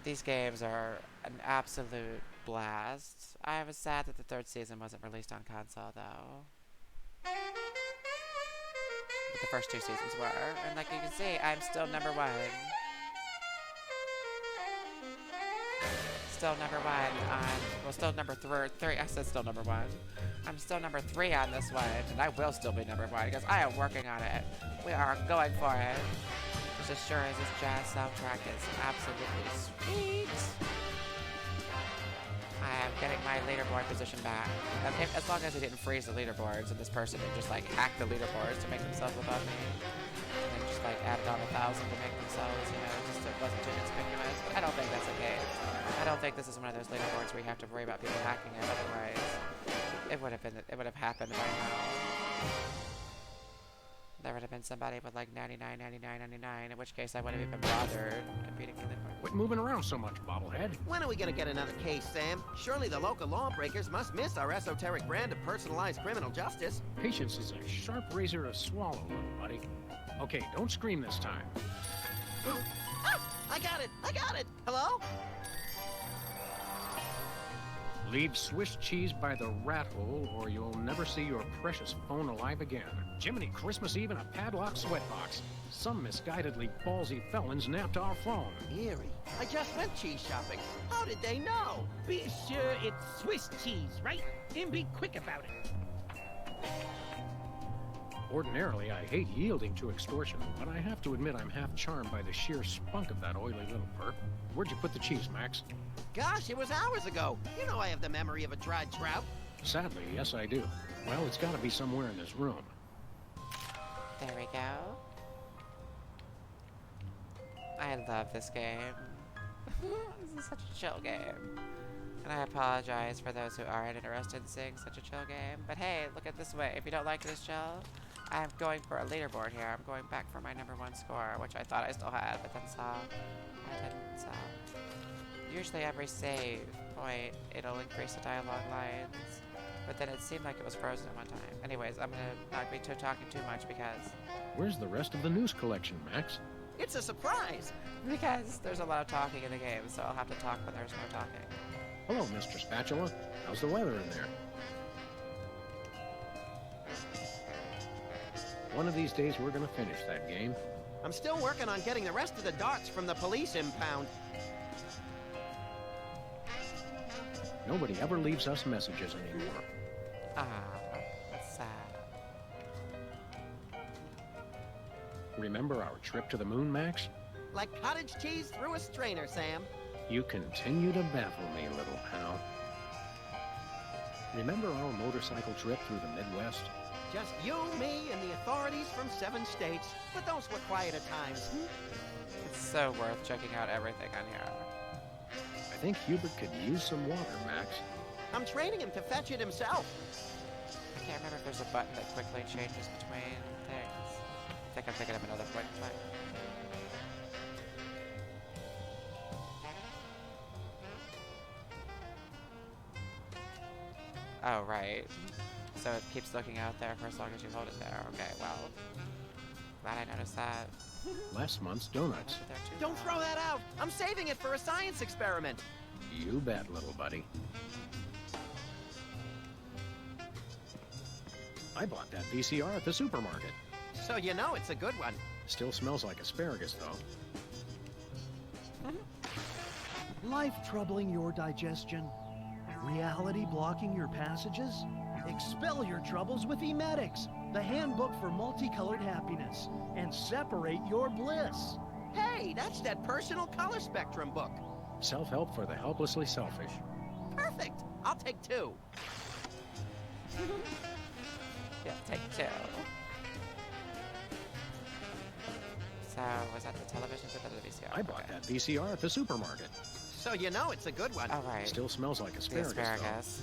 These games are an absolute blast. I was sad that the 3rd season wasn't released on console, though. But the first 2 seasons were, and like you can see, I'm still #1. Still #1 on, well, still #3. I said still #1. I'm still #3 on this one, and I will still be #1 because I am working on it. We are going for it. Just as sure as this jazz soundtrack is absolutely sweet. I am getting my leaderboard position back. As long as I didn't freeze the leaderboards and this person didn't just like hack the leaderboards to make themselves above me. And then just like added on 1,000 to make themselves, you know, just it wasn't too conspicuous. But I don't think that's the case. I don't think this is one of those leaderboards where you have to worry about people hacking it. Otherwise, it would have happened by now. There would have been somebody with like 99, 99, 99, in which case I wouldn't have even bothered competing for the leaderboard. Quit moving around so much, bobblehead. When are we gonna get another case, Sam? Surely the local lawbreakers must miss our esoteric brand of personalized criminal justice. Patience is a sharp razor to swallow, little buddy. Okay, don't scream this time. Ah, I got it! I got it! Hello? Leave Swiss cheese by the rat hole, or you'll never see your precious phone alive again. Jiminy Christmas Eve in a padlock sweatbox. Some misguidedly ballsy felons napped our phone. Eerie. I just went cheese shopping. How did they know? Be sure it's Swiss cheese, right? And be quick about it. Ordinarily, I hate yielding to extortion, but I have to admit I'm half charmed by the sheer spunk of that oily little perp. Where'd you put the cheese, Max? Gosh, it was hours ago. You know I have the memory of a dried trout. Sadly, yes I do. Well, it's gotta be somewhere in this room. There we go. I love this game. This is such a chill game. And I apologize for those who aren't interested in seeing such a chill game. But hey, look at this way. If you don't like this chill, I'm going for a leaderboard here. I'm going back for my #1 score, which I thought I still had, but then saw I didn't, so. Usually every save point, it'll increase the dialogue lines. But then it seemed like it was frozen at one time. Anyways, I'm gonna not be talking too much because... Where's the rest of the news collection, Max? It's a surprise! Because there's a lot of talking in the game, so I'll have to talk when there's no talking. Hello, Mr. Spatula. How's the weather in there? One of these days, we're gonna finish that game. I'm still working on getting the rest of the darts from the police impound. Nobody ever leaves us messages anymore. Ah, that's sad. Remember our trip to the moon, Max? Like cottage cheese through a strainer, Sam. You continue to baffle me, little pal. Remember our motorcycle trip through the Midwest? Just you, me, and the authorities from 7 states. But those were quieter times. It's so worth checking out everything on here. I think Hubert could use some water, Max. I'm training him to fetch it himself. I can't remember if there's a button that quickly changes between things. I think I'm thinking of another point in time. Oh, right. So it keeps looking out there for as long as you hold it there. Okay, well. Glad I noticed that. Last month's donuts. Don't throw that out! I'm saving it for a science experiment! You bet, little buddy. I bought that VCR at the supermarket. So you know it's a good one. Still smells like asparagus, though. Life troubling your digestion? Reality blocking your passages? Expel your troubles with Emetics, the handbook for multicolored happiness, and separate your bliss. Hey, that's that personal color spectrum book. Self-help for the helplessly selfish. Perfect. I'll take 2. Yeah, take 2. So, was that the television or the VCR? I bought that VCR at the supermarket. So you know it's a good one. All right. Still smells like asparagus, The asparagus.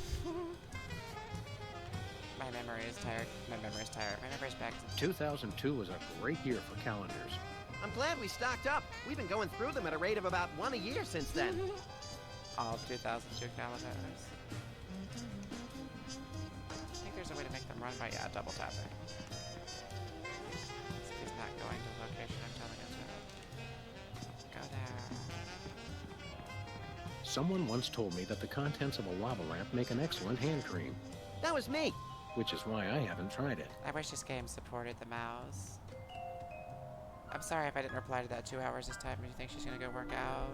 My memory is tired. My memory's tired. My memory's back to... 2002 was a great year for calendars. I'm glad we stocked up. We've been going through them at a rate of about 1 a year since then. All of 2002 calendars. I think there's a way to make them run by, double tapping. So he's not going to the location I'm telling him to. Go there. Someone once told me that the contents of a lava lamp make an excellent hand cream. That was me. Which is why I haven't tried it. I wish this game supported the mouse. I'm sorry if I didn't reply to that 2 hours this time. Do you think she's gonna go work out?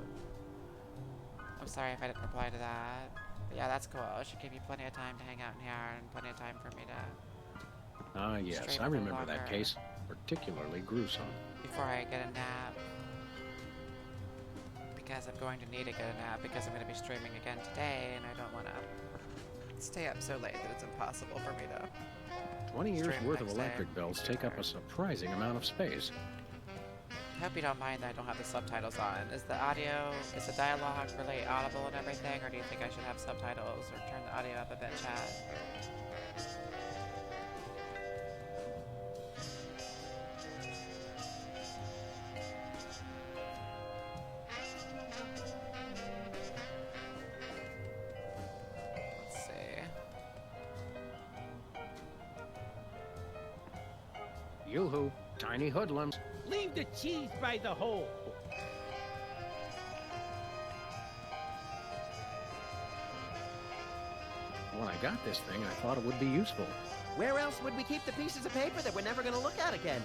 I'm sorry if I didn't reply to that. But yeah, that's cool. It should give you plenty of time to hang out in here and plenty of time for me to... Ah, yes, I remember that case. Particularly gruesome. Before I get a nap. Because I'm going to need to get a nap because I'm going to be streaming again today and I don't want to stay up so late that it's impossible for me to 20 years stream worth of next day. electric bells take up a surprising amount of space. I hope you don't mind that I don't have the subtitles on. Is the dialogue really audible and everything, or do you think I should have subtitles or turn the audio up a bit, chat? Let's see. Yoo-hoo, tiny hoodlums. Leave the cheese by the hole. When I got this thing, I thought it would be useful. Where else would we keep the pieces of paper that we're never going to look at again?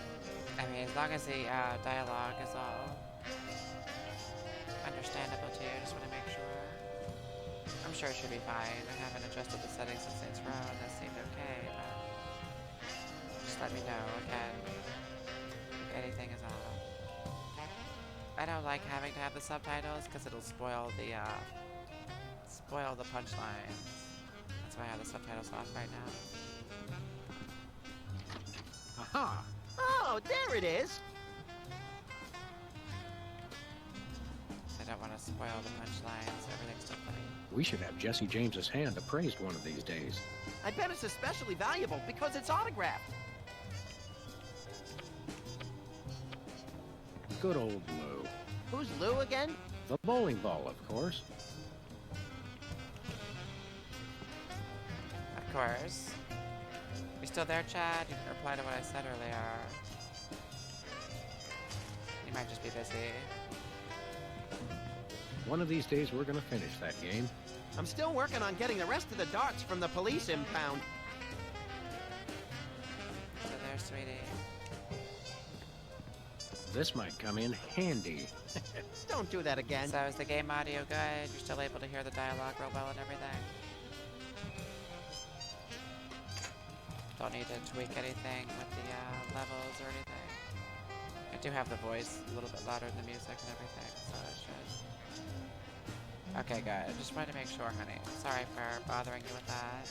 I mean, as long as the dialogue is all understandable to you, I just want to make sure. I'm sure it should be fine. I haven't adjusted the settings since Saints Row, and that seemed okay, but just let me know again if anything is off. I don't like having to have the subtitles because it'll spoil the punchlines. That's why I have the subtitles off right now. Aha! Oh, there it is. I don't want to spoil the punchlines. Everything's still funny. We should have Jesse James's hand appraised one of these days. I bet it's especially valuable because it's autographed. Good old Lou. Who's Lou again? The bowling ball, of course. Of course. You still there, Chad? You didn't reply to what I said earlier. You might just be busy. One of these days, we're gonna finish that game. I'm still working on getting the rest of the darts from the police impound. So there, sweetie. This might come in handy. Don't do that again. So is the game audio good? You're still able to hear the dialogue real well and everything? Don't need to tweak anything with the levels or anything. I do have the voice a little bit louder than the music and everything, so it should. Okay, good. Just wanted to make sure, honey. Sorry for bothering you with that.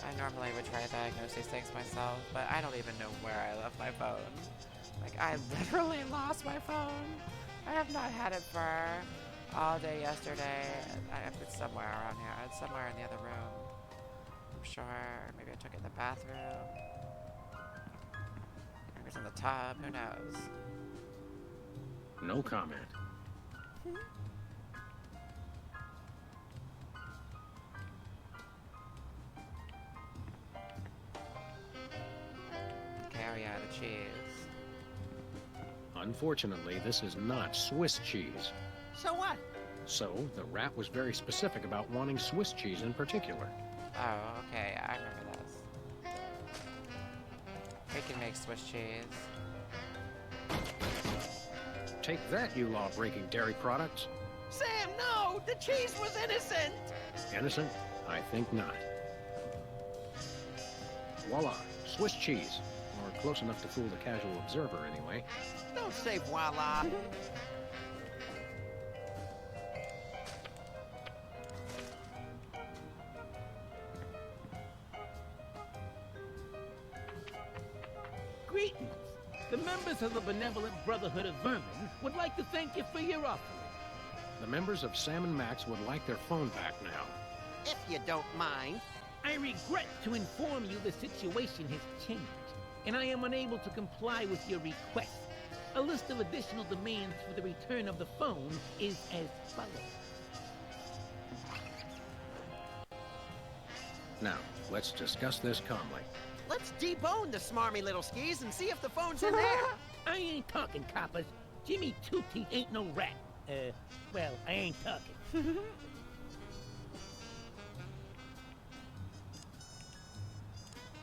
I normally would try to diagnose these things myself, but I don't even know where I left my phone. Like, I literally lost my phone. I have not had it for all day yesterday. It's somewhere around here. It's somewhere in the other room. I'm sure. Maybe I took it in the bathroom. Maybe it's in the tub. Who knows? No comment. Okay, oh yeah, the cheese. Unfortunately, this is not Swiss cheese. So what? So, the rat was very specific about wanting Swiss cheese in particular. Oh, okay, I remember this. can make Swiss cheese. Take that, you law-breaking dairy products. Sam, no! The cheese was innocent! Innocent? I think not. Voila, Swiss cheese. Or close enough to fool the casual observer, anyway. Don't say voila. Greetings. The members of the Benevolent Brotherhood of Vermin would like to thank you for your offering. The members of Sam and Max would like their phone back now. If you don't mind. I regret to inform you the situation has changed, and I am unable to comply with your request. A list of additional demands for the return of the phone is as follows. Now, let's discuss this calmly. Let's debone the smarmy little skis and see if the phone's in there. I ain't talking, coppers. Jimmy Two-Teeth ain't no rat. Well, I ain't talking.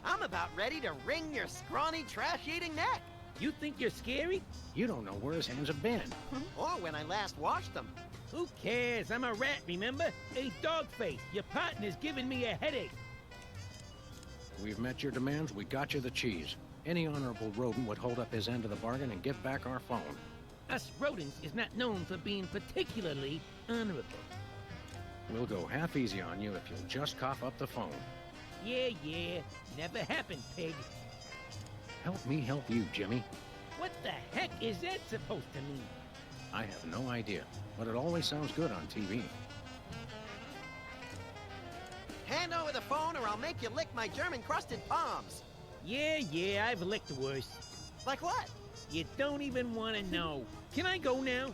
I'm about ready to wring your scrawny, trash-eating neck. You think you're scary? You don't know where his hands have been. Or when I last washed them. Who cares? I'm a rat, remember? Hey, Dogface, your partner's giving me a headache. We've met your demands, we got you the cheese. Any honorable rodent would hold up his end of the bargain and give back our phone. Us rodents is not known for being particularly honorable. We'll go half easy on you if you'll just cough up the phone. Yeah. Never happened, pig. Help me help you, Jimmy. What the heck is that supposed to mean? I have no idea, but it always sounds good on TV. Hand over the phone or I'll make you lick my German-crusted palms. Yeah, I've licked worse. Like what? You don't even want to know. Can I go now?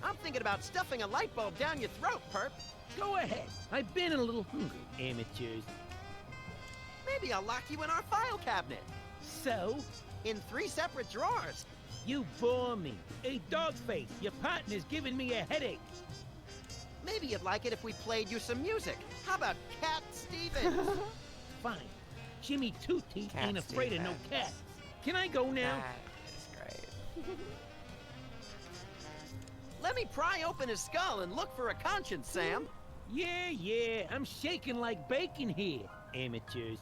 I'm thinking about stuffing a light bulb down your throat, perp. Go ahead. I've been a little hungry, amateurs. Maybe I'll lock you in our file cabinet. So? In 3 separate drawers. You bore me. Hey, Dogface, your partner's giving me a headache. Maybe you'd like it if we played you some music. How about Cat Stevens? Fine. Jimmy Two-Teeth ain't afraid of no cats. Can I go now? That is great. Let me pry open his skull and look for a conscience, Sam. Yeah. I'm shaking like bacon here, amateurs.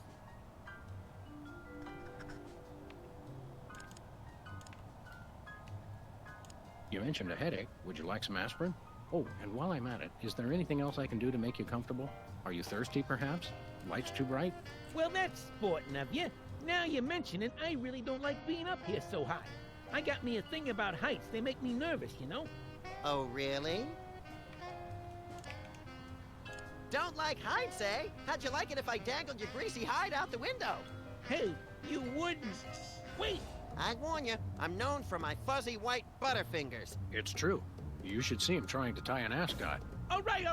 You mentioned a headache. Would you like some aspirin? Oh, and while I'm at it, is there anything else I can do to make you comfortable? Are you thirsty, perhaps? Lights too bright? Well, that's sporting of you. Now you mention it, I really don't like being up here so high. I got me a thing about heights. They make me nervous, you know? Oh, really? Don't like heights, eh? How'd you like it if I dangled your greasy hide out the window? Hey, you wouldn't. Wait! I warn you, I'm known for my fuzzy white butterfingers. It's true. You should see him trying to tie an ascot. All right.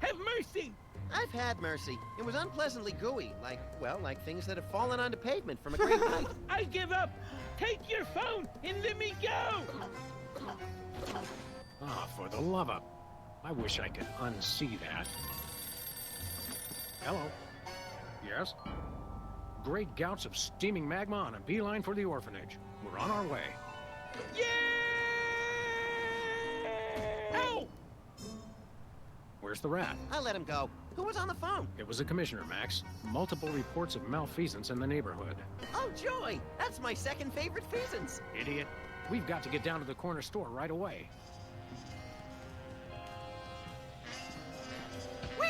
Have mercy! I've had mercy. It was unpleasantly gooey, like things that have fallen onto pavement from a great height. I give up! Take your phone and let me go! Ah, for the love of... I wish I could unsee that. Hello. Yes? Great gouts of steaming magma on a beeline for the orphanage. We're on our way. Yeah! Ow! Where's the rat? I let him go. Who was on the phone? It was the commissioner, Max. Multiple reports of malfeasance in the neighborhood. Oh, joy! That's my second favorite feasance. Idiot. We've got to get down to the corner store right away. Whee!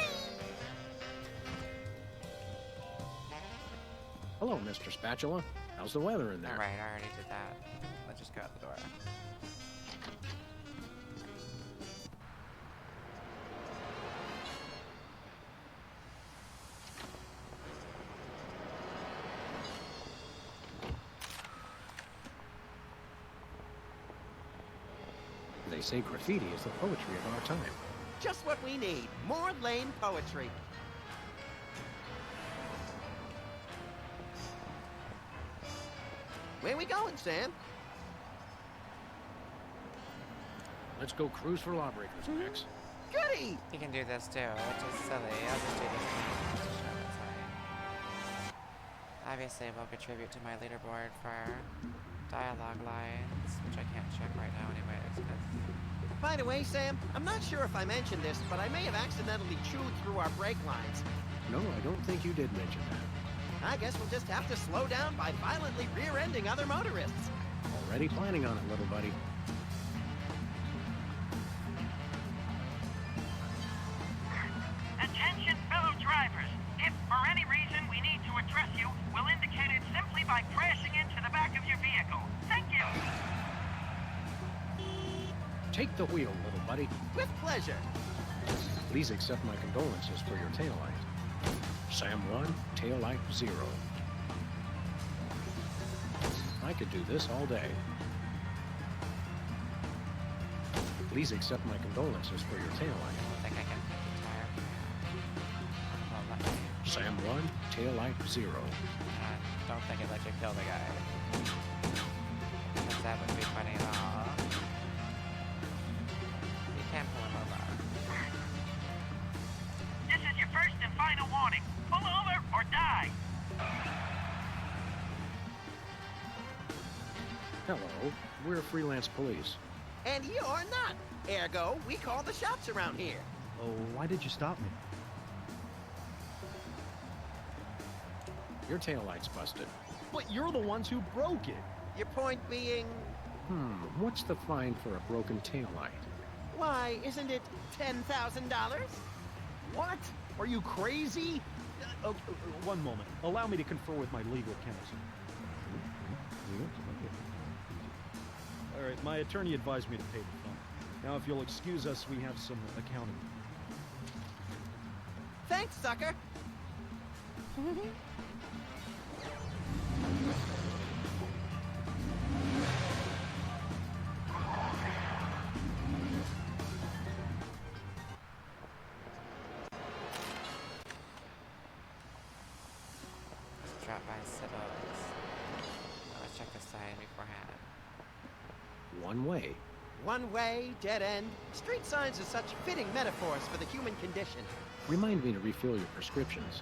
Hello, Mr. Spatula. How's the weather in there? Alright, I already did that. Let's just go out the door. They say graffiti is the poetry of our time. Just what we need. More lame poetry. Where we going, Sam? Let's go cruise for lawbreakers, Max. Goody! You can do this too, which is silly. I'll just do this one just to show it's like... Obviously, it will contribute to my leaderboard for dialogue lines, which I can't check right now anyways, 'cause... By the way, Sam, I'm not sure if I mentioned this, but I may have accidentally chewed through our brake lines. No, I don't think you did mention that. I guess we'll just have to slow down by violently rear-ending other motorists. Already planning on it, little buddy. Attention, fellow drivers. If for any reason we need to address you, we'll indicate it simply by crashing into the back of your vehicle. Thank you. Take the wheel, little buddy. With pleasure. Please accept my condolences for your taillight. Sam 1, taillight 0. I could do this all day. Please accept my condolences for your taillight. I think I can retire. Well, let me. Sam 1, taillight 0. I don't think it lets you kill the guy. Because that would be funny at all. You can't pull him over. This is your first and final warning. Pull over or die. Hello, we're freelance police. And you're not. Ergo, we call the shots around here. Oh, why did you stop me? Your taillight's busted. But you're the ones who broke it. Your point being... What's the fine for a broken taillight? Why, isn't it $10,000? What? Are you crazy? One moment. Allow me to confer with my legal counsel. All right, my attorney advised me to pay the fine. Now, if you'll excuse us, we have some accounting. Thanks, sucker. Drop by Sybil's. Let's check the sign beforehand. One way. One way, dead end. Street signs are such fitting metaphors for the human condition. Remind me to refill your prescriptions.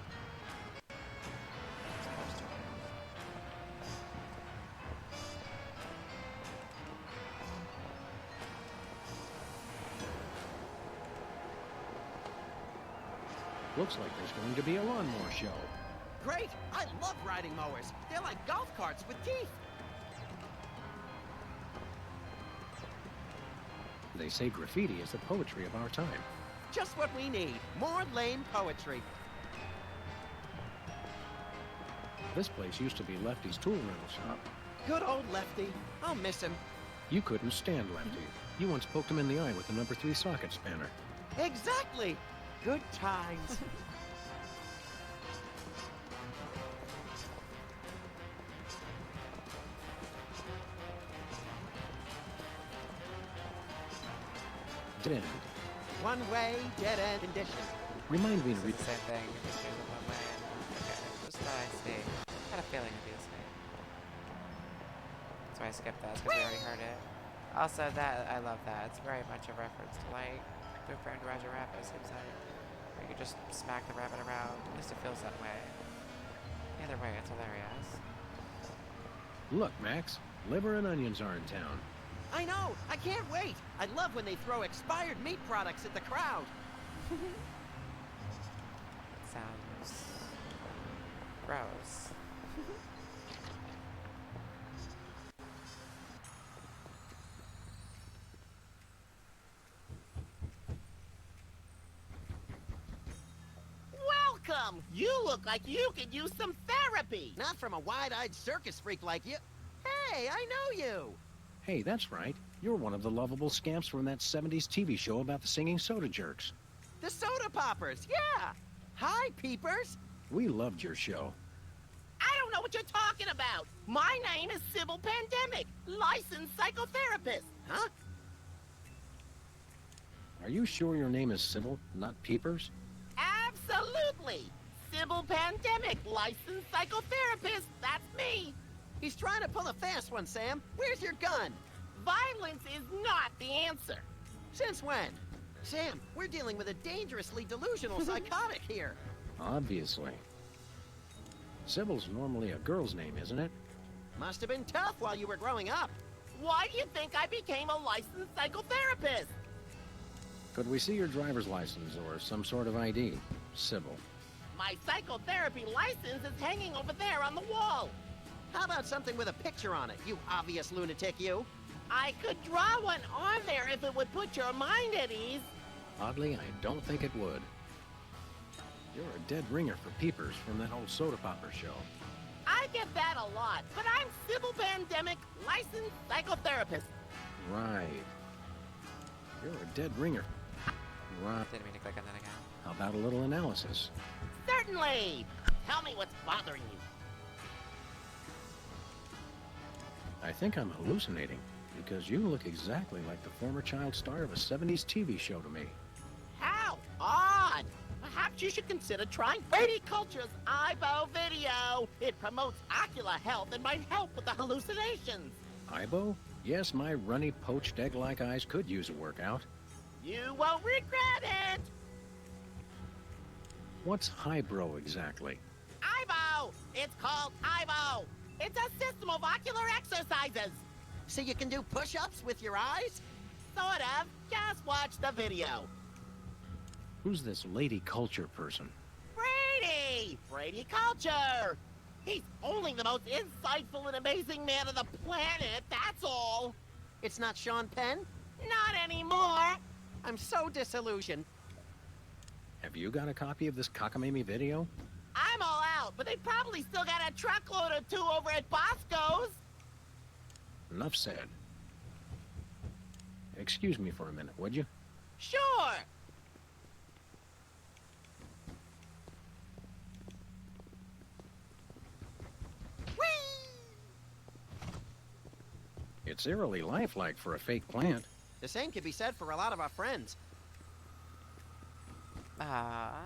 Looks like there's going to be a lawnmower show. Great! I love riding mowers. They're like golf carts with teeth. They say graffiti is the poetry of our time. Just what we need. More lame poetry. This place used to be Lefty's tool rental shop. Good old Lefty. I'll miss him. You couldn't stand Lefty. You once poked him in the eye with the number 3 socket spanner. Exactly! Good times. Dead end. One way, dead end condition. Remind me to read the same thing. Just use it one way. Okay, just thought I see. I had a feeling it'd be the same. That's why I skipped that, because we already heard it. Also, that I love that. It's very much a reference to like Boofer and Roger Rabbit. Seems like where you just smack the rabbit around. At least it feels that way. Either way, it's hilarious. Look, Max. Liver and onions are in town. I know! I can't wait! I love when they throw expired meat products at the crowd. Sounds gross. Welcome! You look like you could use some therapy! Not from a wide-eyed circus freak like you. Hey, I know you! Hey, that's right. You're one of the lovable scamps from that 70s TV show about the singing soda jerks. The soda poppers, yeah! Hi, peepers! We loved your show. I don't know what you're talking about. My name is Sybil Pandemic, licensed psychotherapist. Huh? Are you sure your name is Sybil, not Peepers? Absolutely. Sybil Pandemic, licensed psychotherapist. That's me. He's trying to pull a fast one, Sam. Where's your gun? Violence is not the answer. Since when? Sam, we're dealing with a dangerously delusional psychotic here. Obviously. Sybil's normally a girl's name, isn't it? Must have been tough while you were growing up. Why do you think I became a licensed psychotherapist? Could we see your driver's license or some sort of ID, Sybil? My psychotherapy license is hanging over there on the wall. How about something with a picture on it, you obvious lunatic, you? I could draw one on there if it would put your mind at ease. Oddly, I don't think it would. You're a dead ringer for peepers from that old soda popper show. I get that a lot, but I'm Sybil Pandemic, licensed psychotherapist. Right. You're a dead ringer. Right. Didn't mean to click on that again. How about a little analysis? Certainly. Tell me what's bothering you. I think I'm hallucinating, because you look exactly like the former child star of a 70s TV show to me. How odd. Perhaps you should consider trying Brady Culture's IBO video. It promotes ocular health and might help with the hallucinations. Ibo? Yes, my runny, poached egg-like eyes could use a workout. You won't regret it. What's highbrow exactly? IBO! It's called IBO. It's a system of ocular exercises. So you can do push-ups with your eyes? Sort of. Just watch the video. Who's this lady culture person? Brady! Brady Culture! He's only the most insightful and amazing man on the planet, that's all. It's not Sean Penn? Not anymore. I'm so disillusioned. Have you got a copy of this cockamamie video? I'm all out, but they probably still got a truckload or two over at Bosco's. Enough said. Excuse me for a minute, would you? Sure. It's eerily lifelike for a fake plant. The same could be said for a lot of our friends. Ah,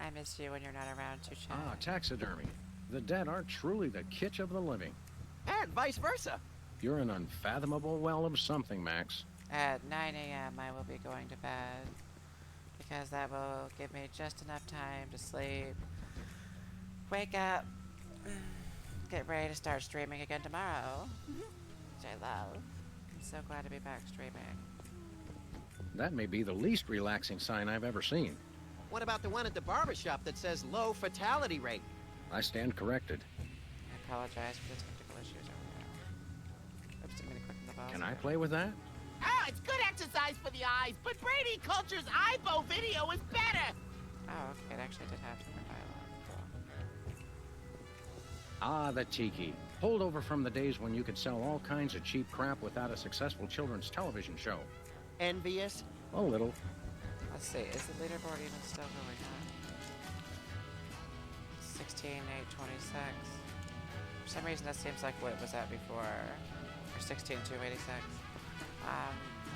I miss you when you're not around to chat. Ah, taxidermy. The dead are truly the kitsch of the living. And vice versa. You're an unfathomable well of something, Max. At 9 a.m. I will be going to bed, because that will give me just enough time to sleep, wake up, get ready to start streaming again tomorrow, which I love. I'm so glad to be back streaming. That may be the least relaxing sign I've ever seen. What about the one at the barbershop that says low fatality rate? I stand corrected. I apologize for the technical issues over there. Oops, didn't mean to click on the ball. Can I play with that? Oh, it's good exercise for the eyes, but Brady Culture's IBO video is better. Oh, okay, it actually did have different dialogue. Cool. Ah, the tiki. Holdover from the days when you could sell all kinds of cheap crap without a successful children's television show. Envious? A little. Let's see, is the leaderboard even still going on? 16, 8, 26. For some reason that seems like what it was at before. Or 16, 2, 86.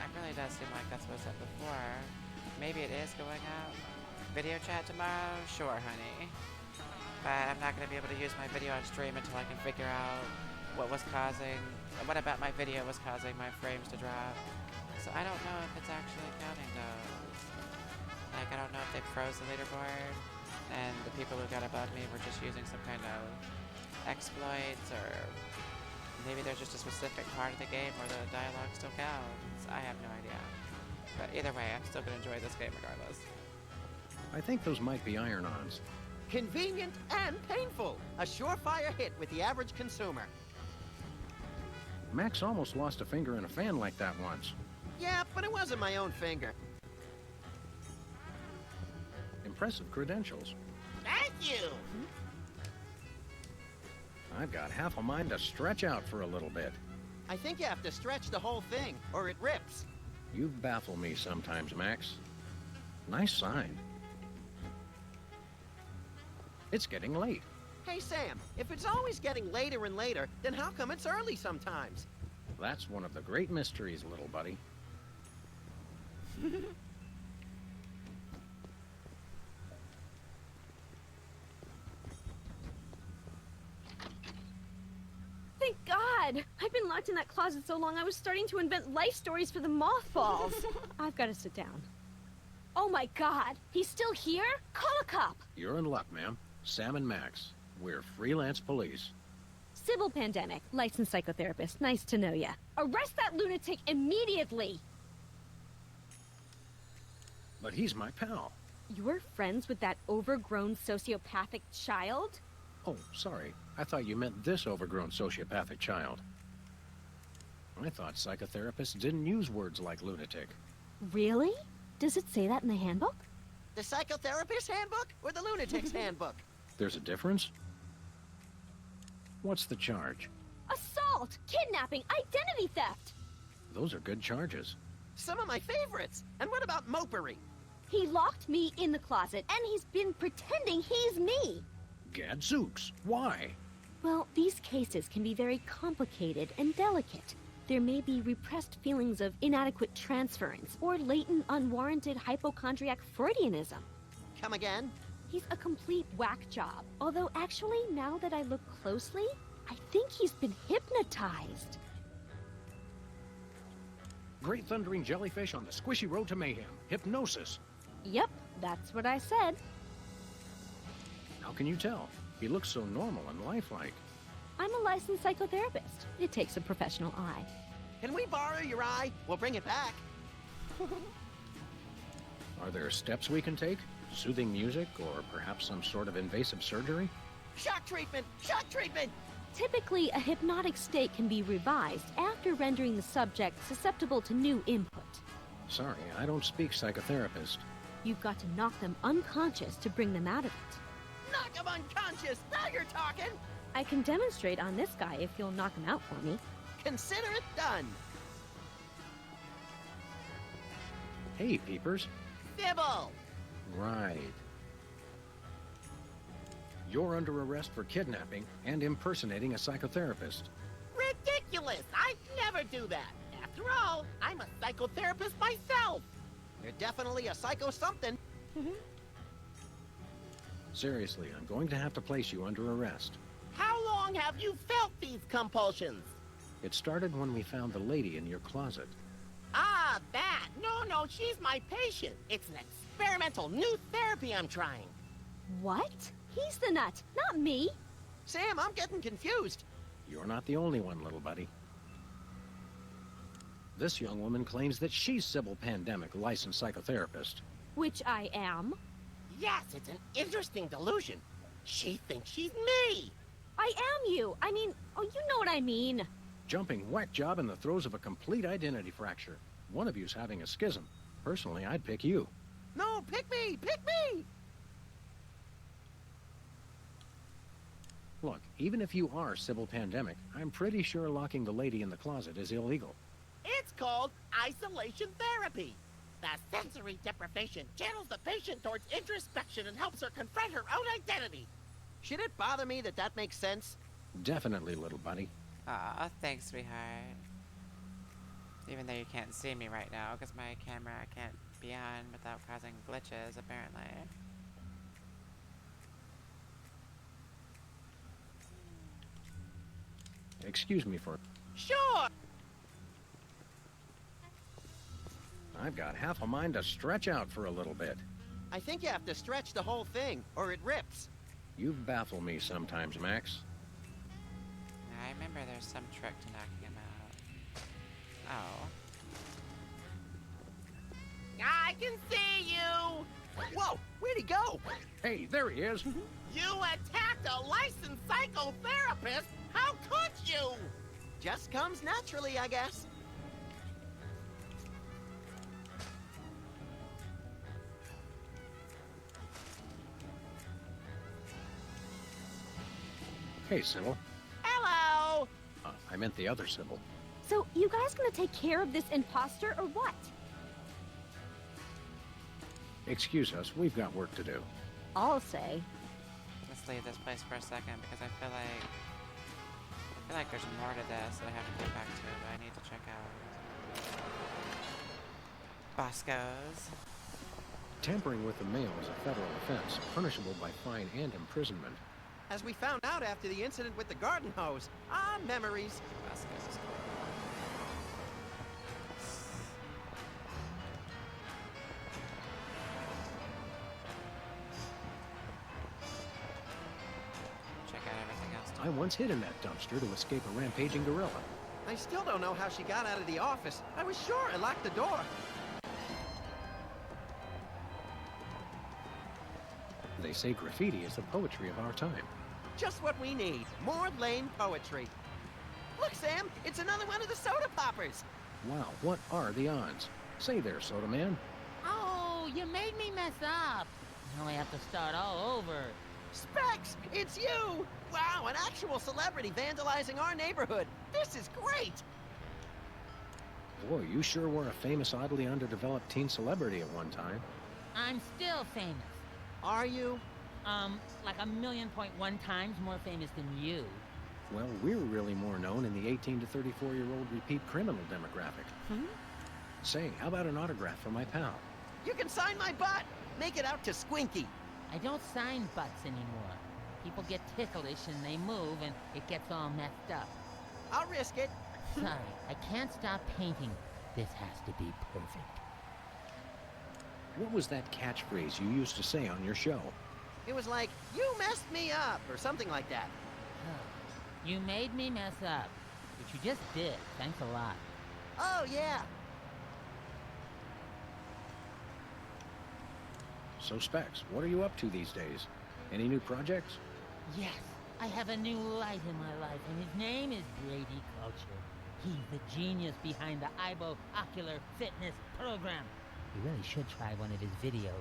It really does seem like that's what it was at before. Maybe it is going up. Video chat tomorrow? Sure, honey. But I'm not going to be able to use my video on stream until I can figure out what about my video was causing my frames to drop. So I don't know if it's actually counting those. Like, I don't know if they froze the leaderboard and the people who got above me were just using some kind of exploits, or maybe there's just a specific part of the game where the dialogue still counts. I have no idea. But either way, I'm still going to enjoy this game regardless. I think those might be iron-ons. Convenient and painful. A surefire hit with the average consumer. Max almost lost a finger in a fan like that once. Yeah, but it wasn't my own finger. Impressive credentials. Thank you. I've got half a mind to stretch out for a little bit. I think you have to stretch the whole thing, or it rips. You baffle me sometimes, Max. Nice sign. It's getting late. Hey, Sam, if it's always getting later and later, then how come it's early sometimes? That's one of the great mysteries, little buddy. Thank God! I've been locked in that closet so long I was starting to invent life stories for the mothballs. I've got to sit down. Oh my God! He's still here? Call a cop! You're in luck, ma'am. Sam and Max. We're freelance police. Sybil Pandemic, licensed psychotherapist. Nice to know ya. Arrest that lunatic immediately! But he's my pal. You're friends with that overgrown sociopathic child? Oh, sorry. I thought you meant this overgrown sociopathic child. I thought psychotherapists didn't use words like lunatic. Really? Does it say that in the handbook? The psychotherapist handbook or the lunatic's handbook? There's a difference? What's the charge? Assault! Kidnapping! Identity theft! Those are good charges. Some of my favorites. And what about mopery? He locked me in the closet, and he's been pretending he's me! Gadzooks, why? Well, these cases can be very complicated and delicate. There may be repressed feelings of inadequate transference or latent unwarranted hypochondriac Freudianism. Come again? He's a complete whack job. Although actually, now that I look closely, I think he's been hypnotized. Great thundering jellyfish on the squishy road to mayhem. Hypnosis. Yep, that's what I said. How can you tell? He looks so normal and lifelike. I'm a licensed psychotherapist. It takes a professional eye. Can we borrow your eye? We'll bring it back. Are there steps we can take? Soothing music, or perhaps some sort of invasive surgery? Shock treatment! Shock treatment! Typically, a hypnotic state can be revised after rendering the subject susceptible to new input. Sorry, I don't speak psychotherapist. You've got to knock them unconscious to bring them out of it. Knock him unconscious! Now you're talking! I can demonstrate on this guy if you'll knock him out for me. Consider it done! Hey, peepers. Sybil! Right. You're under arrest for kidnapping and impersonating a psychotherapist. Ridiculous! I'd never do that. After all, I'm a psychotherapist myself. You're definitely a psycho-something. Seriously, I'm going to have to place you under arrest. How long have you felt these compulsions? It started when we found the lady in your closet. Ah, that. No, she's my patient. It's an experimental new therapy I'm trying. What? He's the nut, not me. Sam, I'm getting confused. You're not the only one, little buddy. This young woman claims that she's Sybil Pandemic, licensed psychotherapist. Which I am. Yes, it's an interesting delusion. She thinks she's me. I am you. I mean, oh, you know what I mean. Jumping whack job in the throes of a complete identity fracture. One of you's having a schism. Personally, I'd pick you. No, pick me! Pick me! Look, even if you are Sybil Pandemic, I'm pretty sure locking the lady in the closet is illegal. It's called isolation therapy. The sensory deprivation channels the patient towards introspection and helps her confront her own identity. Should it bother me that that makes sense? Definitely, little buddy. Aw, thanks, sweetheart. Even though you can't see me right now, because my camera can't be on without causing glitches, apparently. Excuse me for... Sure! I've got half a mind to stretch out for a little bit. I think you have to stretch the whole thing, or it rips. You baffle me sometimes, Max. I remember there's some trick to knocking him out. Oh. I can see you! Whoa! Where'd he go? Hey, there he is! You attacked a licensed psychotherapist? How could you? Just comes naturally, I guess. Hey, Sybil. Hello! I meant the other Sybil. So, you guys gonna take care of this imposter or what? Excuse us, we've got work to do. I'll say. Let's leave this place for a second because I feel like there's more to this that I have to get back to, but I need to check out Bosco's. Tampering with the mail is a federal offense, punishable by fine and imprisonment. As we found out after the incident with the garden hose. Ah, memories. Bosco's. Check I once hid in that dumpster to escape a rampaging gorilla. I still don't know how she got out of the office. I was sure I locked the door. They say graffiti is the poetry of our time. Just what we need. More lame poetry. Look, Sam, it's another one of the soda poppers. Wow, what are the odds? Say there, Soda Man. Oh, you made me mess up. Now I have to start all over. Specs, it's you! Wow, an actual celebrity vandalizing our neighborhood. This is great! Boy, you sure were a famous, oddly underdeveloped teen celebrity at one time. I'm still famous. Are you? Like 1,000,000.1 times more famous than you. Well, we're really more known in the 18 to 34-year-old repeat criminal demographic. Say, how about an autograph for my pal? You can sign my butt! Make it out to Squinky. I don't sign butts anymore. People get ticklish and they move and it gets all messed up. I'll risk it. Sorry, I can't stop painting. This has to be perfect. What was that catchphrase you used to say on your show? It was like, you messed me up, or something like that. You made me mess up, which you just did. Thanks a lot. Oh, yeah. So, Specs, what are you up to these days? Any new projects? Yes, I have a new light in my life, and his name is Brady Culture. He's the genius behind the IBO Ocular Fitness Program. You really should try one of his videos.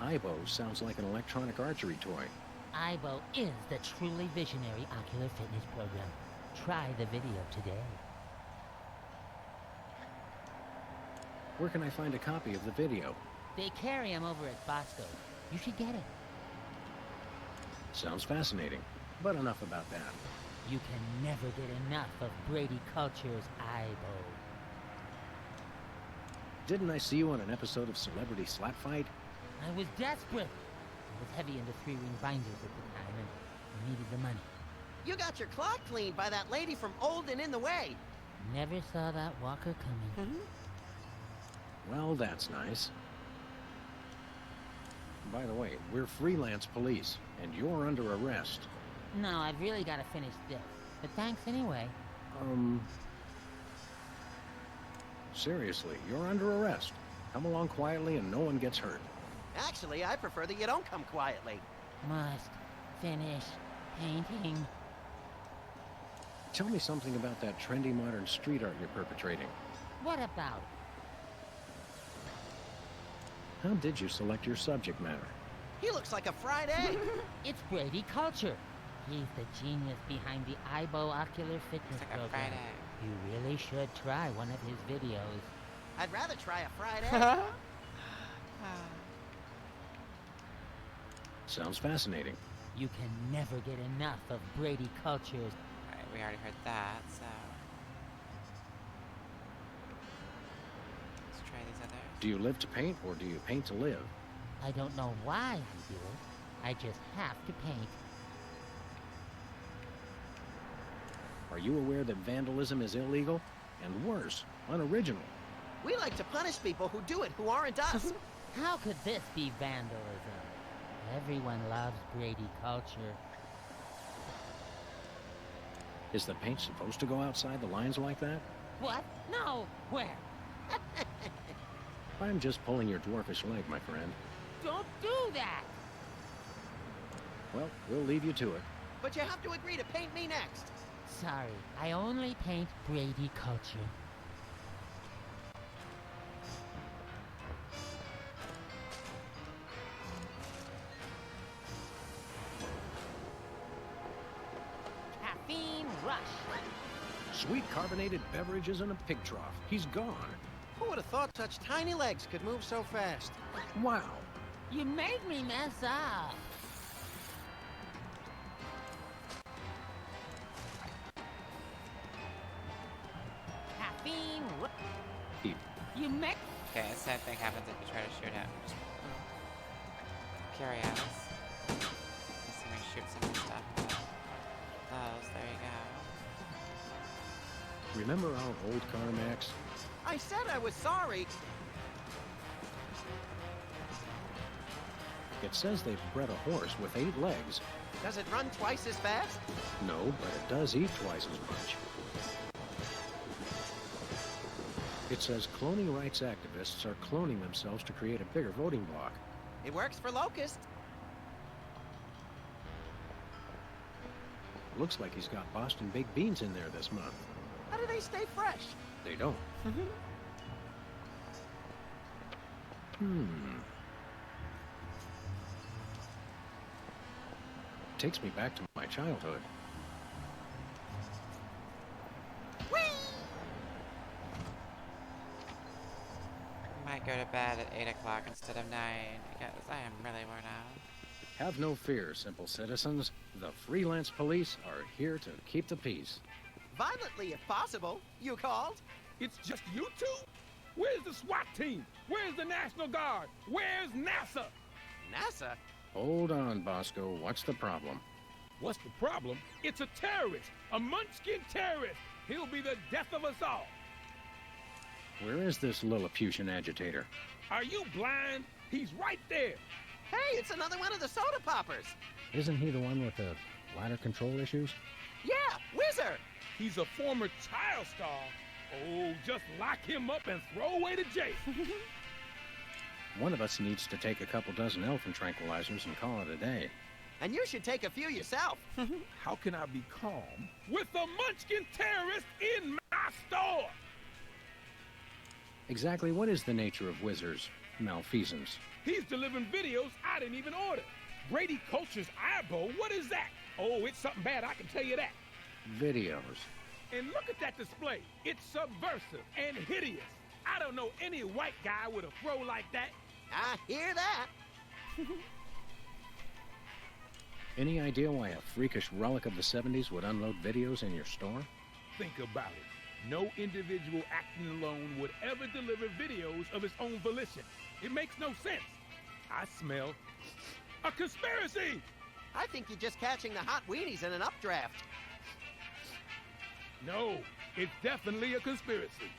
IBO sounds like an electronic archery toy. IBO is the truly visionary ocular fitness program. Try the video today. Where can I find a copy of the video? They carry them over at Bosco. You should get it. Sounds fascinating, but enough about that. You can never get enough of Brady Culture's IBO. Didn't I see you on an episode of Celebrity Slap Fight? I was desperate. I was heavy into 3-ring binders at the time and needed the money. You got your clock cleaned by that lady from Old and in the Way. Never saw that walker coming. Well, that's nice. By the way, we're freelance police, and you're under arrest. No, I've really got to finish this. But thanks anyway. Seriously, you're under arrest. Come along quietly and no one gets hurt. Actually, I prefer that you don't come quietly. Must finish painting. Tell me something about that trendy modern street art you're perpetrating. What about it? How did you select your subject matter? He looks like a fried egg. It's Brady Culture. He's the genius behind the IBO Ocular Fitness Program. You really should try one of his videos. I'd rather try a fried egg. Sounds fascinating. You can never get enough of Brady Culture's. Alright, we already heard that, so... let's try these others. Do you live to paint, or do you paint to live? I don't know why I do it. I just have to paint. Are you aware that vandalism is illegal? And worse, unoriginal. We like to punish people who do it who aren't us. How could this be vandalism? Everyone loves Brady Culture. Is the paint supposed to go outside the lines like that? What? No! Where? I'm just pulling your dwarfish leg, my friend. Don't do that! Well, we'll leave you to it. But you have to agree to paint me next. Sorry, I only paint Brady Culture. Caffeine rush. Sweet carbonated beverages in a pig trough. He's gone. Who would have thought such tiny legs could move so fast? Wow. You made me mess up. Caffeine rush. You make... Okay, the same thing happens if you try to shoot him. Just curious. Let's see me shoot some of stuff. Those, there you go. Remember our old car, Max? I said I was sorry. It says they've bred a horse with 8 legs. Does it run twice as fast? No, but it does eat twice as much. It says cloning rights activists are cloning themselves to create a bigger voting bloc. It works for Locust. Looks like he's got Boston baked beans in there this month. How do they stay fresh? They don't. Takes me back to my childhood. Might go to bed at 8 o'clock instead of 9 because I am really worn out. Have no fear, simple citizens. The freelance police are here to keep the peace. Violently, if possible. You called? It's just you two? Where's the SWAT team? Where's the National Guard? Where's NASA? NASA? Hold on, Bosco. What's the problem? What's the problem? It's a terrorist. A Munchkin terrorist. He'll be the death of us all. Where is this Lilliputian agitator? Are you blind? He's right there. Hey, it's another one of the soda poppers. Isn't he the one with the bladder control issues? Yeah, Whizzer. He's a former child star. Oh, just lock him up and throw away the jail. One of us needs to take a couple dozen elephant tranquilizers and call it a day. And you should take a few yourself. How can I be calm with a Munchkin terrorist in my store? Exactly what is the nature of Whizzer's malfeasance? He's delivering videos I didn't even order. Brady Culture's eyeball, what is that? Oh, it's something bad, I can tell you that. Videos. And look at that display. It's subversive and hideous. I don't know any white guy with a throw like that. I hear that. Any idea why a freakish relic of the 70s would unload videos in your store? Think about it. No individual acting alone would ever deliver videos of his own volition. It makes no sense. I smell a conspiracy. I think you're just catching the hot weenies in an updraft. No, it's definitely a conspiracy.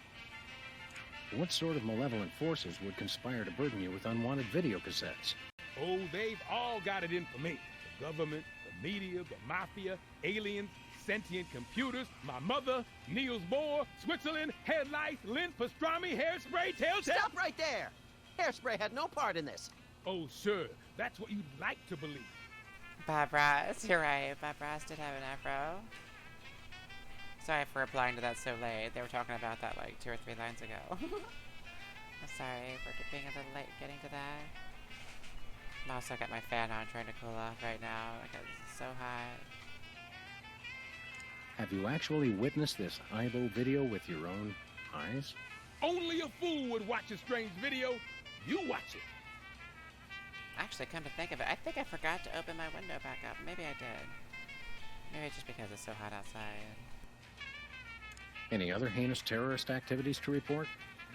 What sort of malevolent forces would conspire to burden you with unwanted video cassettes? Oh, they've all got it in for me. The government, the media, the mafia, aliens, sentient computers, my mother, Niels Bohr, Switzerland, headlights, lint, pastrami, hairspray, telltale... Stop right there! Hairspray had no part in this. Oh, sure. That's what you'd like to believe. Bob Ross, you're right. Bob Ross did have an afro. Sorry for replying to that so late. They were talking about that like 2 or 3 lines ago. I'm sorry for being a little late getting to that. I'm also got my fan on trying to cool off right now because it's so hot. Have you actually witnessed this Ibo video with your own eyes? Only a fool would watch a strange video. You watch it. Actually, come to think of it, I think I forgot to open my window back up. Maybe I did. Maybe it's just because it's so hot outside. Any other heinous terrorist activities to report?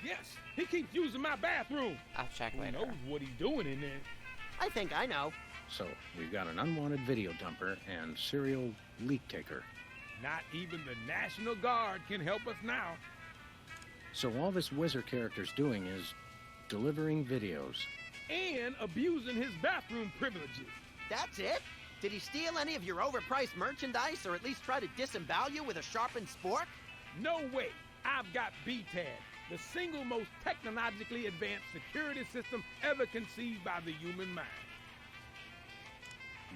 Yes, he keeps using my bathroom. I'll check later. Who knows what he's doing in there? I think I know. So, we've got an unwanted video dumper and serial leak taker. Not even the National Guard can help us now. So all this Whizzer character's doing is delivering videos. And abusing his bathroom privileges. That's it? Did he steal any of your overpriced merchandise or at least try to disembowel you with a sharpened spork? No way. I've got BTAD, the single most technologically advanced security system ever conceived by the human mind.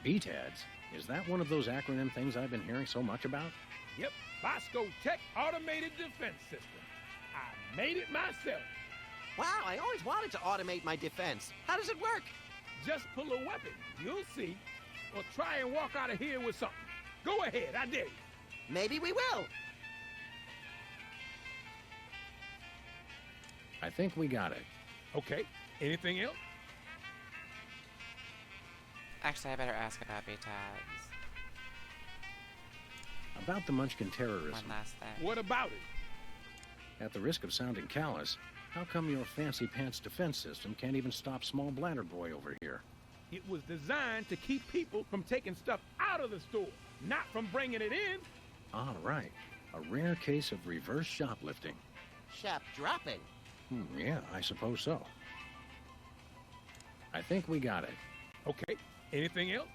BTADs? Is that one of those acronym things I've been hearing so much about? Yep, Bosco Tech Automated Defense System. I made it myself. Wow, I always wanted to automate my defense. How does it work? Just pull a weapon, you'll see. Or try and walk out of here with something. Go ahead, I dare you. Maybe we will. I think we got it. Okay, anything else? Actually, I better ask about BTADs. About the Munchkin terrorism. One last thing. What about it? At the risk of sounding callous, how come your fancy pants defense system can't even stop small bladder boy over here? It was designed to keep people from taking stuff out of the store, not from bringing it in. All right. A rare case of reverse shoplifting. Shap dropping. Yeah, I suppose so. I think we got it. Okay. Anything else?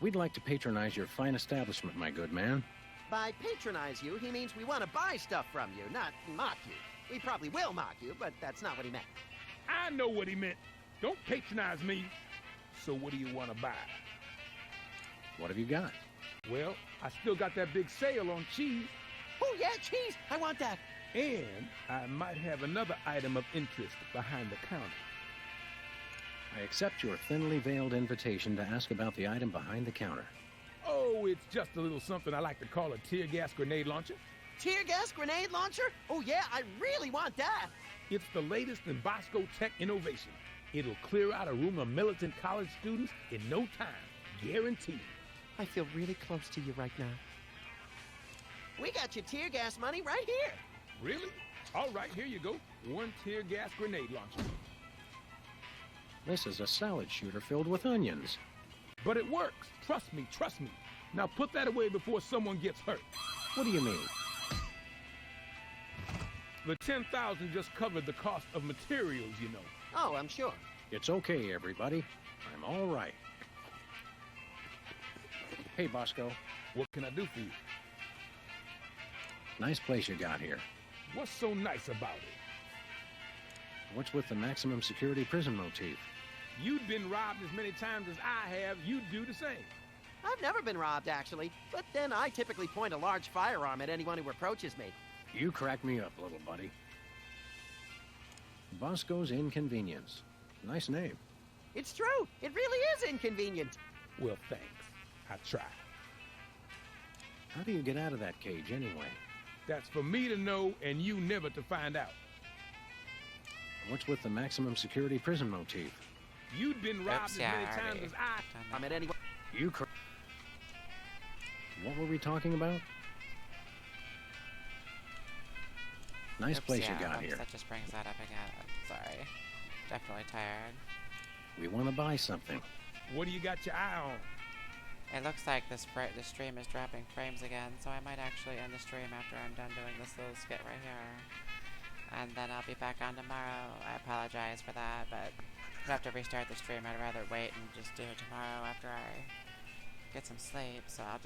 We'd like to patronize your fine establishment, my good man. By patronize you, he means we want to buy stuff from you, not mock you. We probably will mock you, but that's not what he meant. I know what he meant. Don't patronize me. So what do you want to buy? What have you got? Well, I still got that big sale on cheese. Oh, yeah, cheese. I want that. And I might have another item of interest behind the counter. I accept your thinly veiled invitation to ask about the item behind the counter. Oh, it's just a little something I like to call a tear gas grenade launcher. Tear gas grenade launcher? Oh, yeah, I really want that. It's the latest in Bosco Tech innovation. It'll clear out a room of militant college students in no time. Guaranteed. I feel really close to you right now. We got your tear gas money right here. Really? All right, here you go. One tear gas grenade launcher. This is a salad shooter filled with onions. But it works. Trust me, trust me. Now put that away before someone gets hurt. What do you mean? The $10,000 just covered the cost of materials, you know. Oh, I'm sure. It's okay, everybody. I'm all right. Hey, Bosco. What can I do for you? Nice place you got here. What's so nice about it? What's with the maximum security prison motif? You've been robbed as many times as I have. You do the same. I've never been robbed, actually. But then I typically point a large firearm at anyone who approaches me. You crack me up, little buddy. Bosco's Inconvenience. Nice name. It's true. It really is inconvenient. Well, thanks. I try. How do you get out of that cage, anyway? That's for me to know and you never to find out. What's with the maximum security prison motif? You've been robbed as many times as I'm at anyone. You What were we talking about? Nice place you got here. That just brings that up again. I'm sorry. Definitely tired. We want to buy something. What do you got your eye on? It looks like the stream is dropping frames again, so I might actually end the stream after I'm done doing this little skit right here. And then I'll be back on tomorrow. I apologize for that, but if I have to restart the stream, I'd rather wait and just do it tomorrow after I get some sleep. So I'll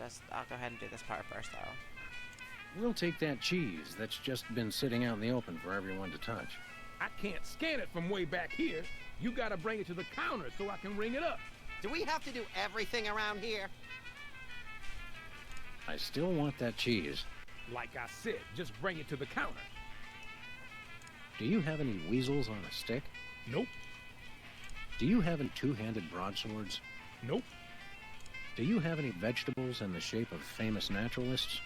go ahead and do this part first, though. We'll take that cheese that's just been sitting out in the open for everyone to touch. I can't scan it from way back here. You gotta bring it to the counter so I can ring it up. Do we have to do everything around here? I still want that cheese. Like I said, just bring it to the counter. Do you have any weasels on a stick? Nope. Do you have any two-handed broadswords? Nope. Do you have any vegetables in the shape of famous naturalists?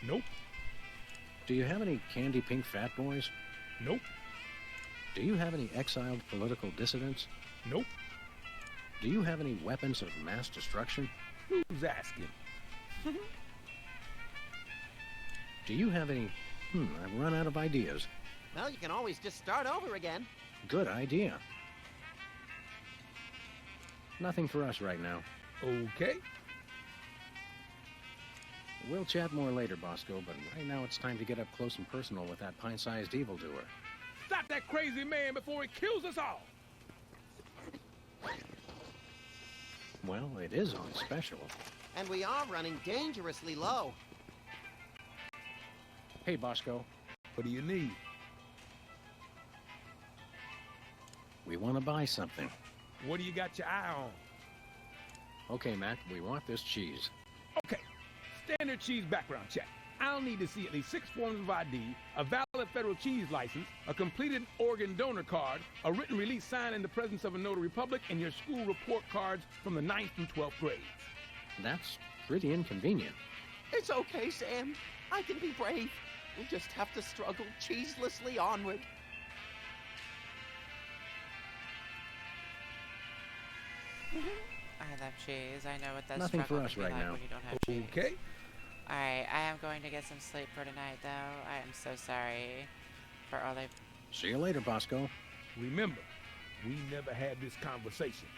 Nope. Do you have any candy pink fat boys? Nope. Do you have any exiled political dissidents? Nope. Do you have any weapons of mass destruction? Who's asking? Do you have any... I've run out of ideas. Well, you can always just start over again. Good idea. Nothing for us right now. Okay. We'll chat more later, Bosco, but right now it's time to get up close and personal with that pint-sized evildoer. Stop that crazy man before he kills us all! Well, it is on special. And we are running dangerously low. Hey, Bosco. What do you need? We want to buy something. What do you got your eye on? Okay, Matt, we want this cheese. Okay. Standard cheese background check. I'll need to see at least 6 forms of ID, a valid federal cheese license, a completed organ donor card, a written release signed in the presence of a notary public, and your school report cards from the 9th through 12th grades. That's pretty inconvenient. It's okay, Sam. I can be brave. We'll just have to struggle cheeselessly onward. I love cheese. I know what that Nothing for us struggle can be right like now. when you don't have cheese. Okay. Alright, I am going to get some sleep for tonight, though. I am so sorry for all I've... See you later, Bosco. Remember, we never had this conversation.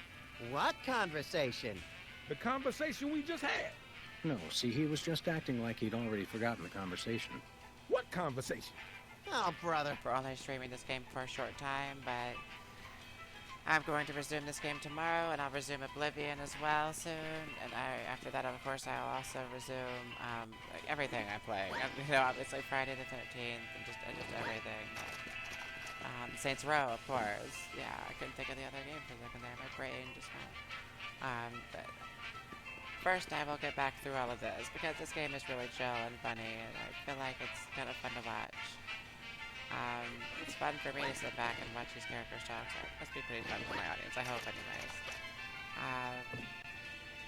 What conversation? The conversation we just had. No, see, he was just acting like he'd already forgotten the conversation. What conversation? Oh, brother. For only streaming this game for a short time, but I'm going to resume this game tomorrow, and I'll resume Oblivion as well soon. And after that, of course, I'll also resume like everything I play. You know, obviously Friday the 13th, and just everything. Saints Row, of course. Yeah, I couldn't think of the other game for a second there. My brain just went. But first, I will get back through all of this because this game is really chill and funny, and I feel like it's kind of fun to watch. It's fun for me to sit back and watch these characters talk, so it must be pretty fun for my audience, I hope anyways.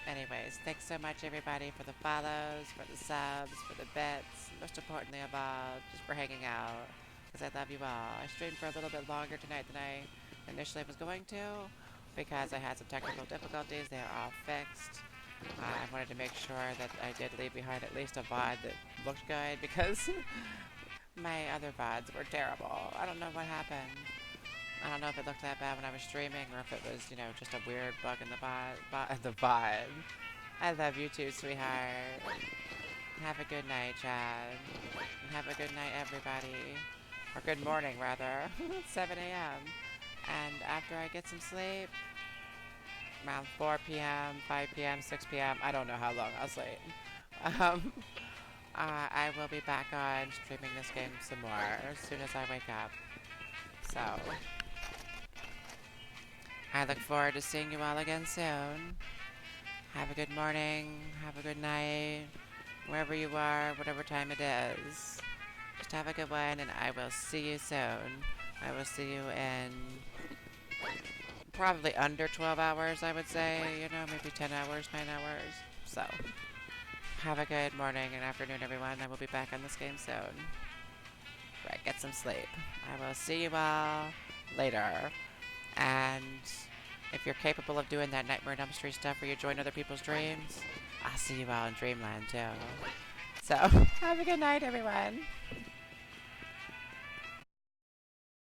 Anyways, thanks so much everybody for the follows, for the subs, for the bits, most importantly of all, just for hanging out, because I love you all. I streamed for a little bit longer tonight than I initially was going to, because I had some technical difficulties. They are all fixed. I wanted to make sure that I did leave behind at least a VOD that looked good, because my other VODs were terrible. I don't know what happened. I don't know if it looked that bad when I was streaming, or if it was, you know, just a weird bug in the VOD. I love you too, sweetheart. Have a good night, Chad. And have a good night, everybody. Or good morning, rather. 7 a.m. And after I get some sleep, around 4 p.m., 5 p.m., 6 p.m., I don't know how long I'll sleep. I will be back on streaming this game some more as soon as I wake up. So, I look forward to seeing you all again soon. Have a good morning, have a good night, wherever you are, whatever time it is. Just have a good one, and I will see you soon. I will see you in probably under 12 hours, I would say. You know, maybe 10 hours, 9 hours. So, have a good morning and afternoon, everyone. I will be back on this game soon. Right, get some sleep. I will see you all later. And if you're capable of doing that Nightmare on Elm Street stuff where you join other people's dreams, I'll see you all in Dreamland, too. So, have a good night, everyone.